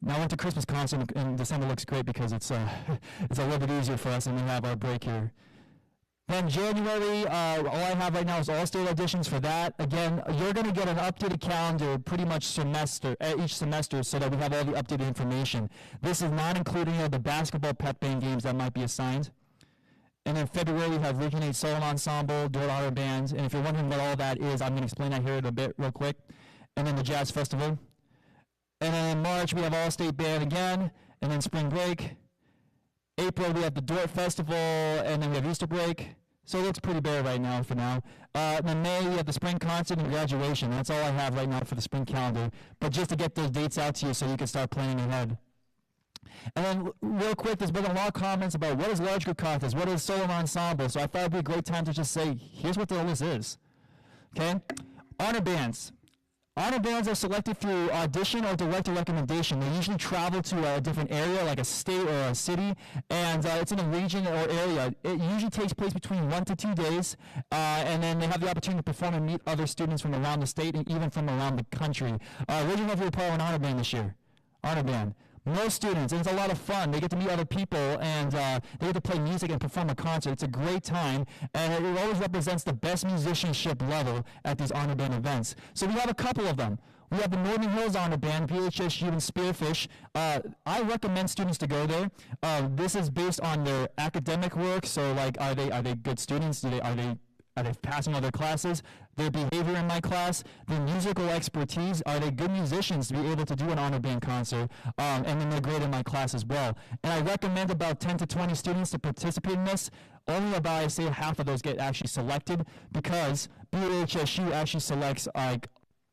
Now I went to Christmas concert in December. Looks great because it's a little bit easier for us, and we have our break here. Then January, all I have right now is all-state auditions for that. Again, you're going to get an updated calendar pretty much each semester so that we have all the updated information. This is not including the basketball pep band games that might be assigned. And then February, we have Region 8 Solo Ensemble, Door Honor Bands. And if you're wondering what all that is, I'm going to explain that here in a bit real quick. And then the Jazz Festival. And then in March, we have All-State Band again, and then Spring Break. April, we have the Dort Festival, and then we have Easter break. So it looks pretty bare right now for now. Then May, we have the spring concert and graduation. That's all I have right now for the spring calendar. But just to get those dates out to you so you can start planning ahead. And then real quick, there's been a lot of comments about what is large group contest, what is solo ensemble. So I thought it would be a great time to just say, here's what the list is. Okay? Honor bands. Honor bands are selected through audition or direct recommendation. They usually travel to a different area, like a state or a city, and it's in a region or area. It usually takes place between 1 to 2 days, and then they have the opportunity to perform and meet other students from around the state and even from around the country. Where do you know if you were part of an honor band this year? Honor band. Most students, and it's a lot of fun. They get to meet other people, and they get to play music and perform a concert. It's a great time, and it always represents the best musicianship level at these honor band events. So we have a couple of them. We have the Northern Hills Honor Band, VHSU, and Spearfish. I recommend students to go there. This is based on their academic work. So, like, are they good students? Are they passing all their classes? Their behavior in my class, their musical expertise, are they good musicians to be able to do an honor band concert? And then they're great in my class as well. And I recommend about 10 to 20 students to participate in this. Only about, I say, half of those get actually selected because BHSU actually selects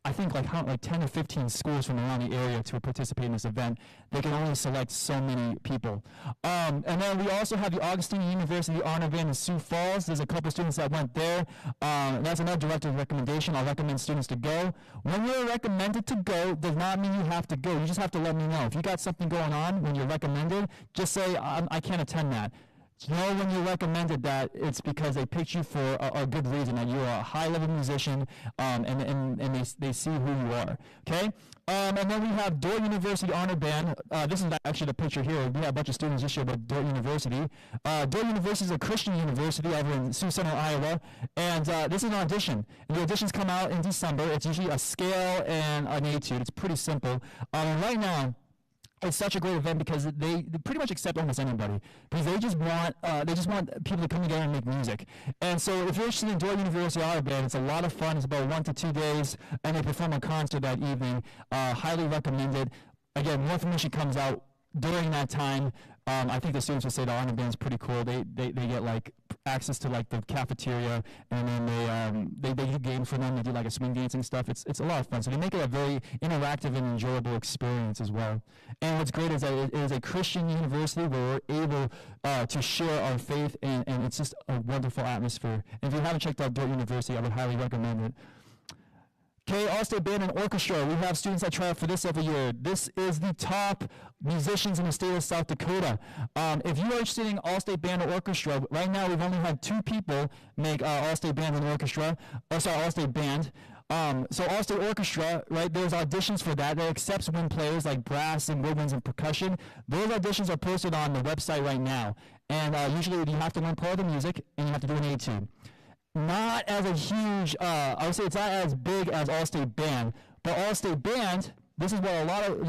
I think like 10 or 15 schools from around the area to participate in this event. They can only select so many people. And then we also have the Augustine University Honor Band in Sioux Falls. There's a couple students that went there. That's another direct recommendation. I'll recommend students to go. When you're recommended to go, does not mean you have to go. You just have to let me know. If you got something going on when you're recommended, just say, I can't attend that. Know when you recommended that it's because they picked you for a good reason, that you're a high-level musician, and they see who you are, okay? And then we have Dort University Honor Band. This is actually the picture here. We have a bunch of students this year about Dort University. Dort University is a Christian university over in Sioux Center, Iowa, and this is an audition. And the auditions come out in December. It's usually a scale and an etude. It's pretty simple. And right now, it's such a great event because they pretty much accept almost anybody because they just want people to come together and make music. And so if you're interested in Dort University Honor Band, it's a lot of fun. It's about 1 to 2 days, and they perform a concert that evening. Highly recommended. Again, more information comes out during that time. I think the students will say the honor band is pretty cool. They get like access to like the cafeteria, and then they do games for them. They do like a swing dance and stuff. It's a lot of fun. So they make it a very interactive and enjoyable experience as well. And what's great is that it is a Christian university where we're able to share our faith, and it's just a wonderful atmosphere. And if you haven't checked out Dort University, I would highly recommend it. Okay, All-State Band and Orchestra. We have students that try out for this every year. This is the top musicians in the state of South Dakota. If you are interested in All-State Band or Orchestra, right now we've only had 2 people make All-State Band and Orchestra. All-State Band. So All-State Orchestra, right, there's auditions for that. That accepts wind players like brass and woodwinds and percussion. Those auditions are posted on the website right now. And usually you have to learn part of the music, and you have to do an etude. Not as a huge, I would say it's not as big as All-State Band, but All-State Band This is where a lot of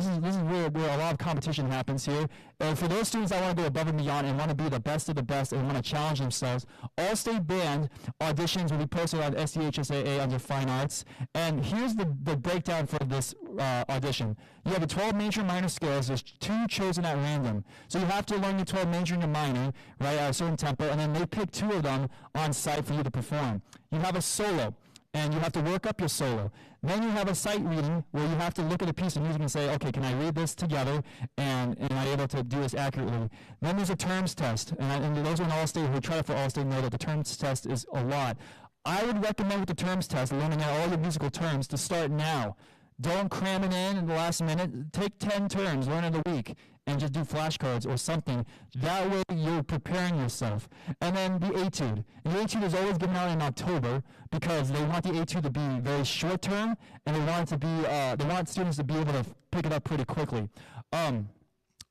where a lot of competition happens here. And for those students that want to go above and beyond and want to be the best of the best and want to challenge themselves, All-State Band auditions will be posted on SDHSAA under Fine Arts. And here's the breakdown for this audition. You have a 12 major and minor scales. There's 2 chosen at random. So you have to learn your 12 major and your minor, right, at a certain tempo, and then they pick 2 of them on site for you to perform. You have a solo, and you have to work up your solo. Then you have a sight reading where you have to look at a piece of music and say, okay, can I read this together, and am I able to do this accurately? Then there's a terms test, and those in All-State who try it for All-State know that the terms test is a lot. I would recommend with the terms test, learning out all your musical terms, to start now. Don't cram it in the last minute. Take 10 terms, learn in a week, and just do flashcards or something. That way you're preparing yourself. And then the etude. And the etude is always given out in October because they want the etude to be very short term, and they want it to be they want students to be able to pick it up pretty quickly.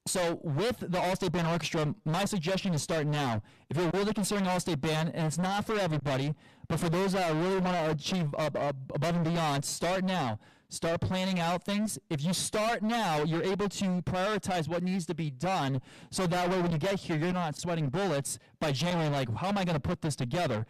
So with the All-State Band Orchestra, my suggestion is start now. If you're really considering All-State Band, and it's not for everybody, but for those that really want to achieve above and beyond, start now. Start planning out things. If you start now, you're able to prioritize what needs to be done, so that way when you get here, you're not sweating bullets by January, like, how am I going to put this together?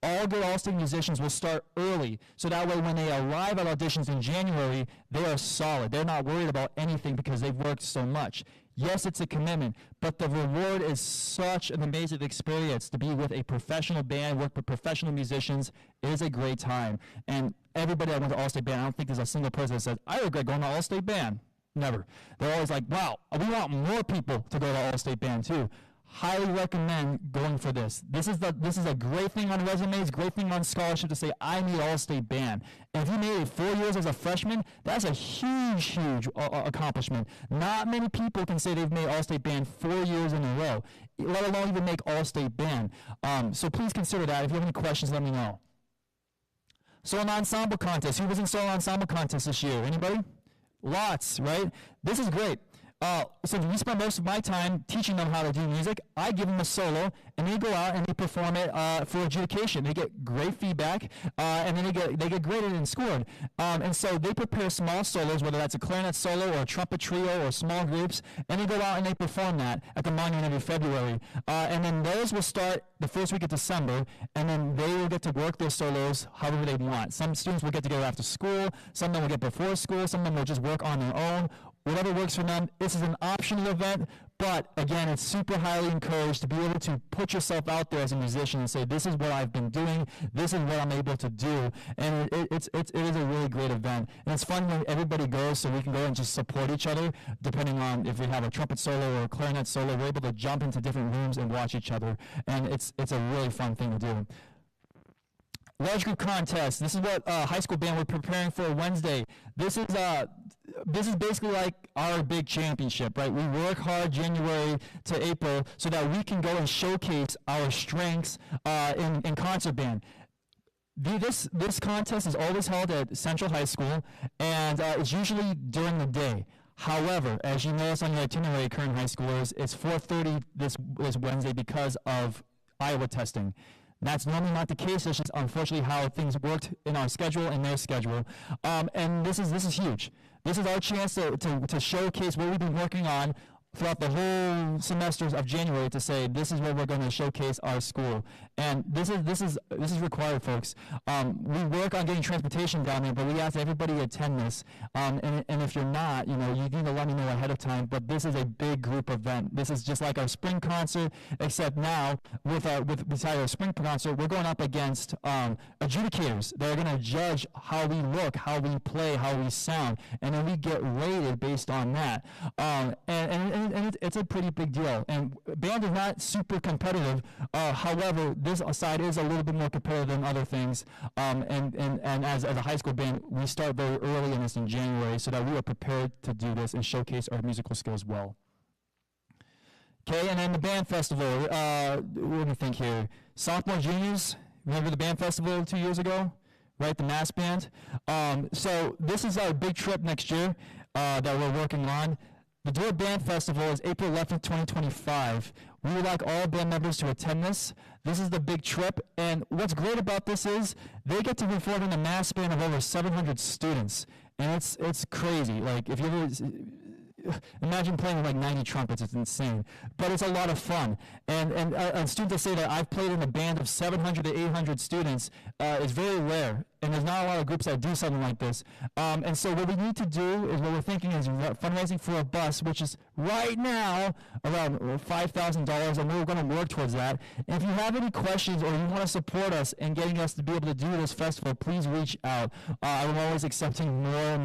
All good All-State musicians will start early, so that way when they arrive at auditions in January, they are solid. They're not worried about anything because they've worked so much. Yes, it's a commitment, but the reward is such an amazing experience to be with a professional band, work with professional musicians. It is a great time. And everybody that went to All-State Band, I don't think there's a single person that says, I regret going to All-State Band. Never. They're always like, wow, we want more people to go to All-State Band too. Highly recommend going for this. This is a great thing on resumes, great thing on scholarship to say, I need All-State Band. And if you made it 4 years as a freshman, that's a huge, huge accomplishment. Not many people can say they've made All-State Band 4 years in a row, let alone even make All-State Band. So please consider that. If you have any questions, let me know. So an ensemble contest. Who was in solo ensemble contest this year? Anybody? Lots, right? This is great. So we spend most of my time teaching them how to do music. I give them a solo, and they go out and they perform it for adjudication. They get great feedback, and then they get graded and scored. And so they prepare small solos, whether that's a clarinet solo or a trumpet trio or small groups, and they go out and they perform that at the Monument every February. And then those will start the first week of December, and then they will get to work their solos however they want. Some students will get together after school, some of them will get before school, some of them will just work on their own. Whatever works for them. This is an optional event, but again, it's super highly encouraged to be able to put yourself out there as a musician and say, this is what I've been doing, this is what I'm able to do, and it is a really great event. And it's fun when everybody goes, so we can go and just support each other, depending on if we have a trumpet solo or a clarinet solo, we're able to jump into different rooms and watch each other, and it's a really fun thing to do. Large group contest. This is what high school band we're preparing for Wednesday. This is basically like our big championship, right? We work hard January to April so that we can go and showcase our strengths in concert band. This contest is always held at Central High School, and it's usually during the day. However, as you notice on your itinerary, current high schoolers, it's 4:30 this Wednesday because of Iowa testing. That's normally not the case. It's just unfortunately how things worked in our schedule and their schedule. And this is huge. This is our chance to showcase what we've been working on throughout the whole semesters of January to say this is where we're going to showcase our school, and this is required, folks. We work on getting transportation down there, but we ask everybody to attend this. And if you're not, you need to let me know ahead of time. But this is a big group event. This is just like our spring concert, except now beside our spring concert, we're going up against adjudicators. They're going to judge how we look, how we play, how we sound, and then we get rated based on that. And it's a pretty big deal. And band is not super competitive. However, this side is a little bit more competitive than other things. And as a high school band, we start very early in this in January so that we are prepared to do this and showcase our musical skills well. Okay, and then the band festival. Let me think here. Sophomore, juniors, remember the band festival 2 years ago? Right, the mass band. So this is our big trip next year that we're working on. The Door Band Festival is April 11th, 2025. We would like all band members to attend this. This is the big trip, and what's great about this is they get to perform in a mass band of over 700 students. and it's crazy. Like if you ever imagine playing with like 90 trumpets, it's insane. But it's a lot of fun. And students that say that I've played in a band of 700 to 800 students is very rare. And there's not a lot of groups that do something like this. And so what we need to do is what we're thinking is fundraising for a bus, which is right now around $5,000, and we're going to work towards that. And if you have any questions or you want to support us in getting us to be able to do this festival, please reach out. I'm always accepting more and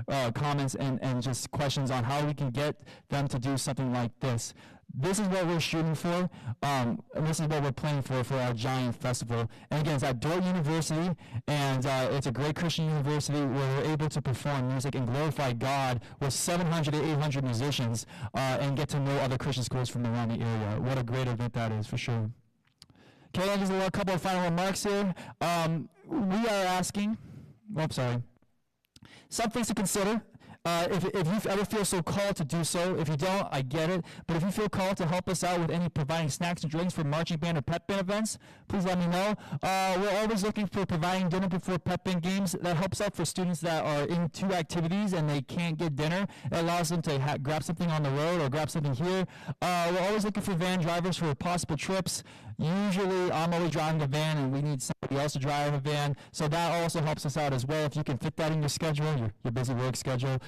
more comments and just questions on how we can get them to do something like this. This is what we're shooting for, and this is what we're planning for our giant festival. And again, it's at Dordt University, and it's a great Christian university where we're able to perform music and glorify God with 700 to 800 musicians and get to know other Christian schools from around the area. What a great event that is, for sure. Okay, just a couple of final remarks here. We are asking, some things to consider. If you ever feel so called to do so, if you don't, I get it. But if you feel called to help us out with any providing snacks and drinks for marching band or pep band events, please let me know. We're always looking for providing dinner before pep band games. That helps out for students that are in two activities and they can't get dinner. It allows them to grab something on the road or grab something here. We're always looking for van drivers for possible trips. Usually, I'm always driving the van, and we need somebody else to drive a van. So that also helps us out as well. If you can fit that in your schedule, your busy work schedule,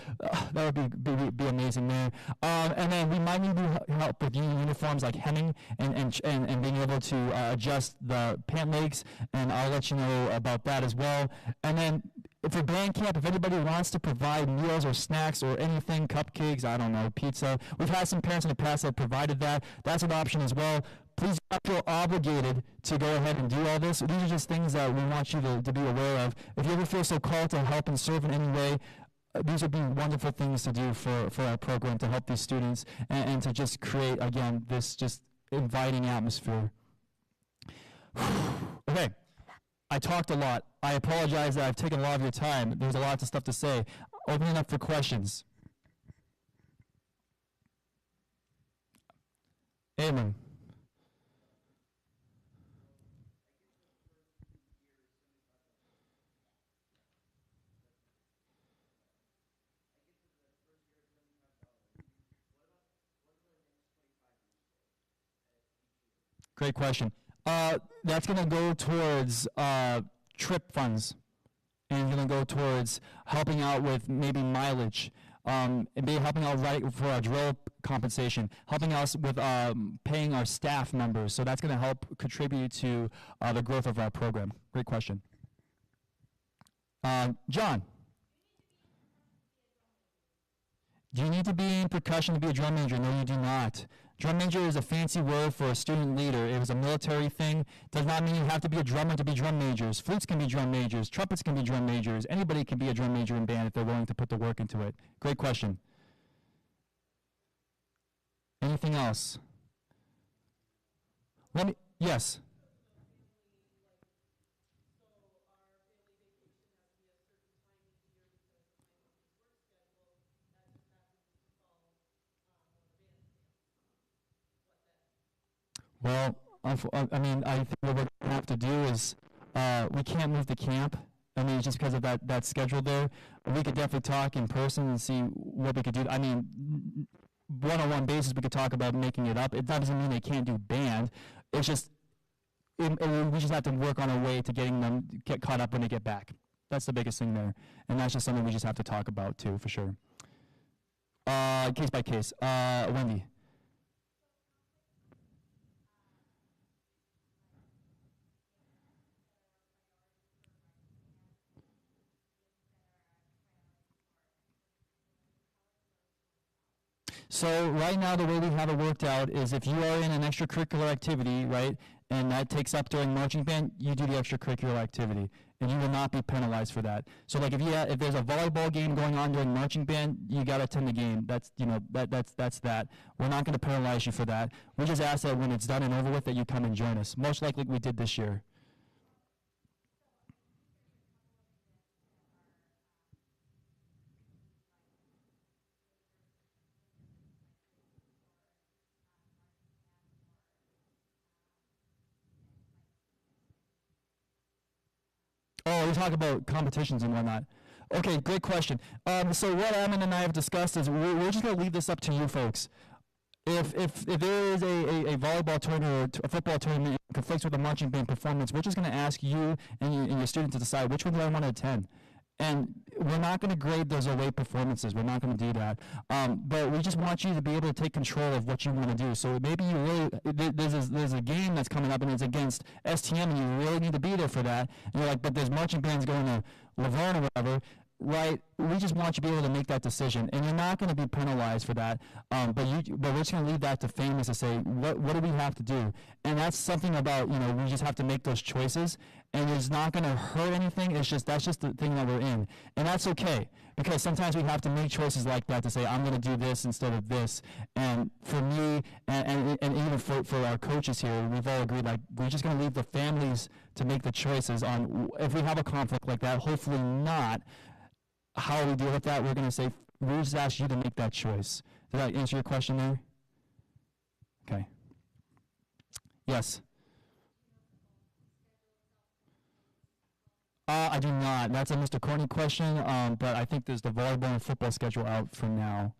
that would be amazing there. And then we might need help with uniforms like hemming and being able to adjust the pant legs, and I'll let you know about that as well. And then for band camp, if anybody wants to provide meals or snacks or anything, cupcakes, I don't know, pizza, we've had some parents in the past that provided that. That's an option as well. Please don't feel obligated to go ahead and do all this. These are just things that we want you to be aware of. If you ever feel so called to help and serve in any way, these would be wonderful things to do for our program to help these students and to just create, again, this just inviting atmosphere. Okay, I talked a lot. I apologize that I've taken a lot of your time. There's a lot of stuff to say. Opening up for questions. Amen. Great question. That's going to go towards trip funds, and going to go towards helping out with maybe mileage, and maybe helping out for our drill compensation, helping us with paying our staff members. So that's going to help contribute to the growth of our program. Great question. John, do you need to be in percussion to be a drum major? No, you do not. Drum major is a fancy word for a student leader. It was a military thing. Does not mean you have to be a drummer to be drum majors. Flutes can be drum majors. Trumpets can be drum majors. Anybody can be a drum major in band if they're willing to put the work into it. Great question. Anything else? Yes. Well, I mean, I think what we're going to have to do is we can't move the camp. I mean, just because of that schedule there. We could definitely talk in person and see what we could do. I mean, one-on-one basis, we could talk about making it up. It doesn't mean they can't do band. It's just we just have to work on a way to getting them get caught up when they get back. That's the biggest thing there, and that's just something we just have to talk about too, for sure. Case by case. Wendy. So right now, the way we have it worked out is if you are in an extracurricular activity, right, and that takes up during marching band, you do the extracurricular activity, and you will not be penalized for that. So like if there's a volleyball game going on during marching band, you got to attend the game. That's that's that. We're not going to penalize you for that. We just ask that when it's done and over with, that you come and join us. Most likely we did this year. Oh, we talk about competitions and whatnot. Okay, great question. So what Emin and I have discussed is we're just going to leave this up to you folks. If there is a volleyball tournament or a football tournament that conflicts with a marching band performance, we're just going to ask you and your student to decide which one do I want to attend. And we're not going to grade those away performances. We're not going to do that. But we just want you to be able to take control of what you want to do. So maybe you really, there's a game that's coming up and it's against STM and you really need to be there for that. And you're like, but there's marching bands going to Laverne or whatever. Right, we just want you to be able to make that decision, and you're not going to be penalized for that. But we're just going to leave that to families to say, what do we have to do? And that's something about, we just have to make those choices, and it's not going to hurt anything. That's just the thing that we're in, and that's okay, because sometimes we have to make choices like that to say, I'm going to do this instead of this. And for me, and even for our coaches here, we've all agreed, like, we're just going to leave the families to make the choices on if we have a conflict like that. Hopefully not. How we deal with that, we're going to say, we just ask you to make that choice. Did I answer your question there? Okay. Yes. I do not. That's a Mr. Corney question, but I think there's the volleyball and football schedule out for now.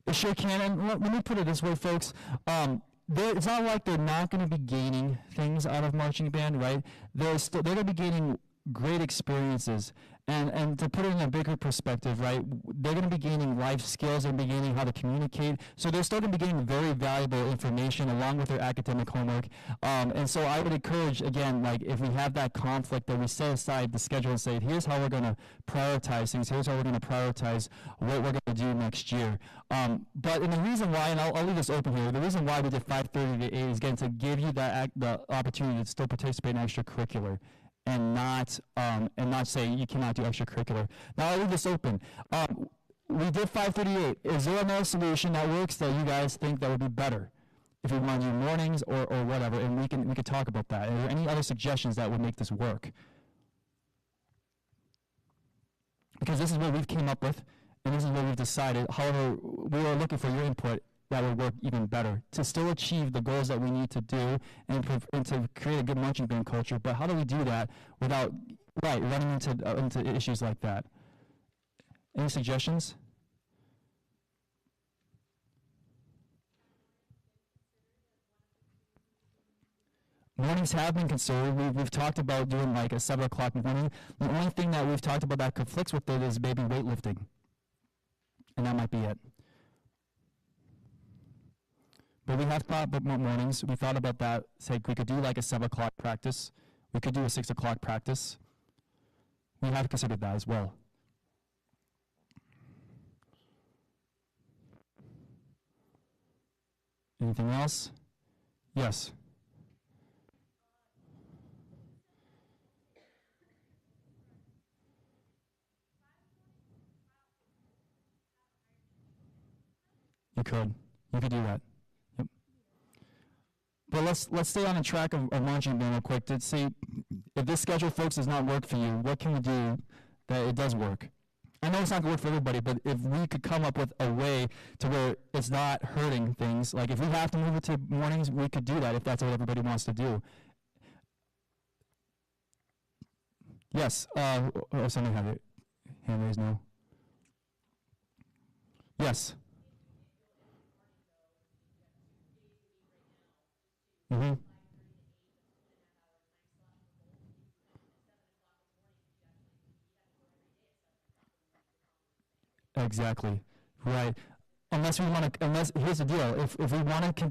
It sure can. And let me put it this way, folks. It's not like they're not going to be gaining things out of marching band, right? They're going to be gaining great experiences. And to put it in a bigger perspective, right, they're going to be gaining life skills, they're going to be gaining how to communicate. So they're still going to be getting very valuable information along with their academic homework. And so I would encourage, again, like if we have that conflict, that we set aside the schedule and say, here's how we're going to prioritize things, here's how we're going to prioritize what we're going to do next year. But the reason why, and I'll leave this open here, the reason why we did 5:30 to 8 is again to give you the opportunity to still participate in extracurricular. And not say you cannot do extracurricular. Now I'll leave this open. We did 5:38. Is there another solution that works that you guys think that would be better? If we want to do mornings or whatever, and we can talk about that. Are there any other suggestions that would make this work? Because this is what we've came up with, and this is what we've decided. However, we are looking for your input. That would work even better to still achieve the goals that we need to do and to create a good marching band culture. But how do we do that without running into issues like that? Any suggestions? Mornings have been considered. We've talked about doing like a 7 o'clock morning. The only thing that we've talked about that conflicts with it is maybe weightlifting, and that might be it. But we have thought about mornings. We thought about that. Say we could do like a 7 o'clock practice. We could do a 6 o'clock practice. We have considered that as well. Anything else? Yes. You could do that. Yep. But let's stay on the track of marching band real quick to see if this schedule, folks, does not work for you. What can we do that it does work? I know it's not going to work for everybody, but if we could come up with a way to where it's not hurting things, like if we have to move it to mornings, we could do that if that's what everybody wants to do. Yes. Somebody had it. Hand raised now. Yes. Mm-hmm. Exactly. Right. Unless here's the deal. If we want to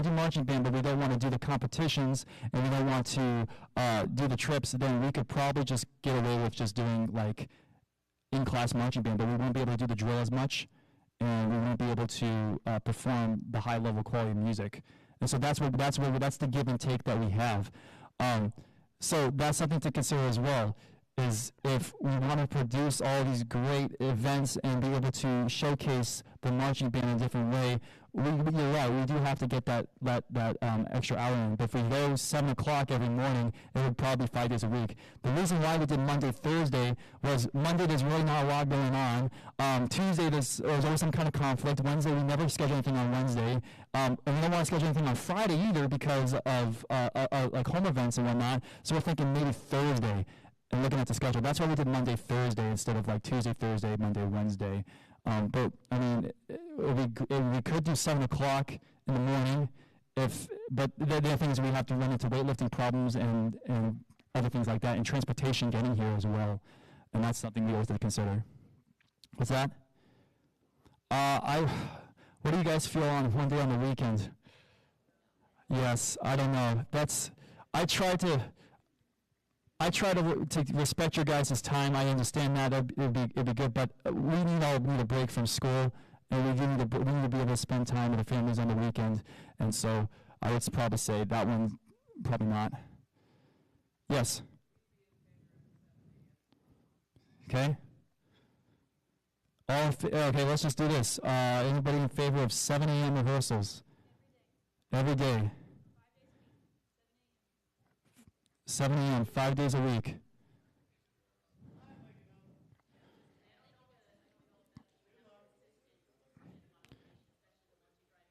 do marching band, but we don't want to do the competitions and we don't want to do the trips, then we could probably just get away with just doing like in-class marching band, but we won't be able to do the drill as much, and we won't be able to perform the high-level quality of music. And so that's the give and take that we have. So that's something to consider as well, is if we want to produce all these great events and be able to showcase the marching band in a different way, you're right. We do have to get that extra hour in. But if we go 7 o'clock every morning, it would probably be 5 days a week. The reason why we did Monday, Thursday was Monday there's really not a lot going on. Tuesday there's always some kind of conflict. Wednesday we never schedule anything on Wednesday, and we don't want to schedule anything on Friday either because of like home events and whatnot. So we're thinking maybe Thursday. And looking at the schedule, that's why we did Monday, Thursday instead of like Tuesday, Thursday, Monday, Wednesday. But I mean, we could do 7 o'clock in the morning. But the other thing is we have to run into weightlifting problems and other things like that, and transportation getting here as well. And that's something we always have to consider. What's that? What do you guys feel on one day on the weekend? Yes, I don't know. I try to respect your guys' time. I understand that it'd be good, but we need a break from school, and we need to be able to spend time with the families on the weekend. And so I would probably say that one, probably not. Yes. Okay. Okay, let's just do this. Anybody in favor of 7 a.m. rehearsals? Every day. 7 a.m., 5 days a week.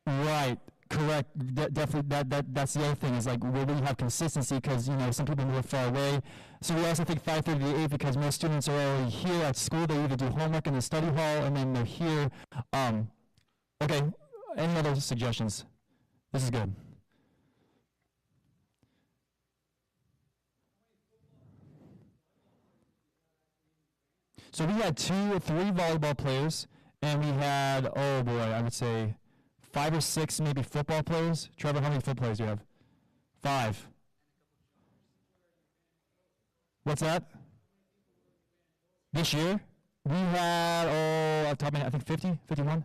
Right, correct. Definitely, that's the other thing is like where we have consistency because some people live far away. So we also think 5:30 to 8 because most students are already here at school. They either do homework in the study hall and then they're here. Okay, any other suggestions? This is good. So we had 2 or 3 volleyball players, and we had, oh boy, I would say 5 or 6 maybe football players. Trevor, how many football players do you have? 5. What's that? This year? We had, off the top of my head, I think 50, 51.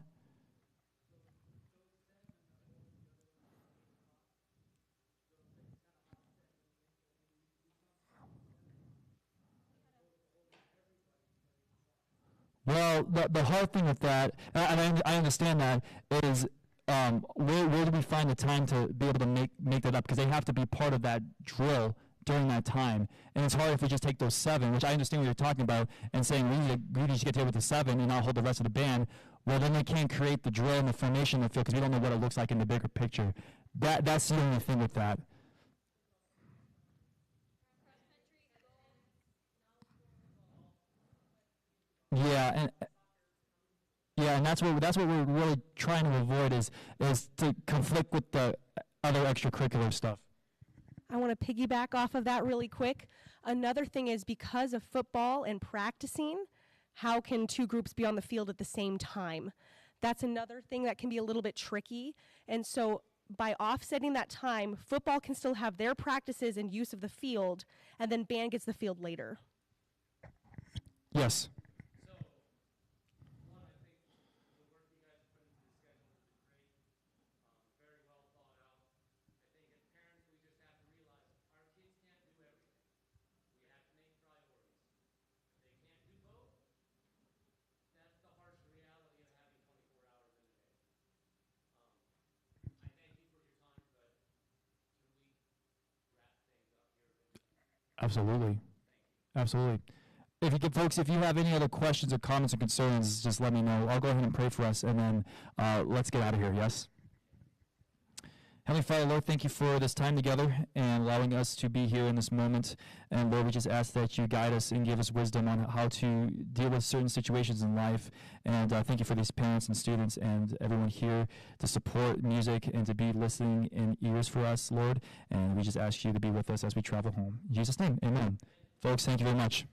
Well, the hard thing with that, and I understand that, is where do we find the time to be able to make that up? Because they have to be part of that drill during that time. And it's hard if we just take those 7, which I understand what you're talking about, and saying we need to get there with the 7 and I'll hold the rest of the band. Well, then they can't create the drill and the formation in the field because we don't know what it looks like in the bigger picture. That's the only thing with that. Yeah, and that's what we're really trying to avoid is to conflict with the other extracurricular stuff. I want to piggyback off of that really quick. Another thing is because of football and practicing, how can 2 groups be on the field at the same time? That's another thing that can be a little bit tricky. And so by offsetting that time, football can still have their practices and use of the field, and then band gets the field later. Yes. Absolutely. Absolutely. Folks, if you have any other questions or comments or concerns, just let me know. I'll go ahead and pray for us, and then let's get out of here, yes? Heavenly Father, Lord, thank you for this time together and allowing us to be here in this moment. And Lord, we just ask that you guide us and give us wisdom on how to deal with certain situations in life. And thank you for these parents and students and everyone here to support music and to be listening in ears for us, Lord. And we just ask you to be with us as we travel home. In Jesus' name, amen. Folks, thank you very much.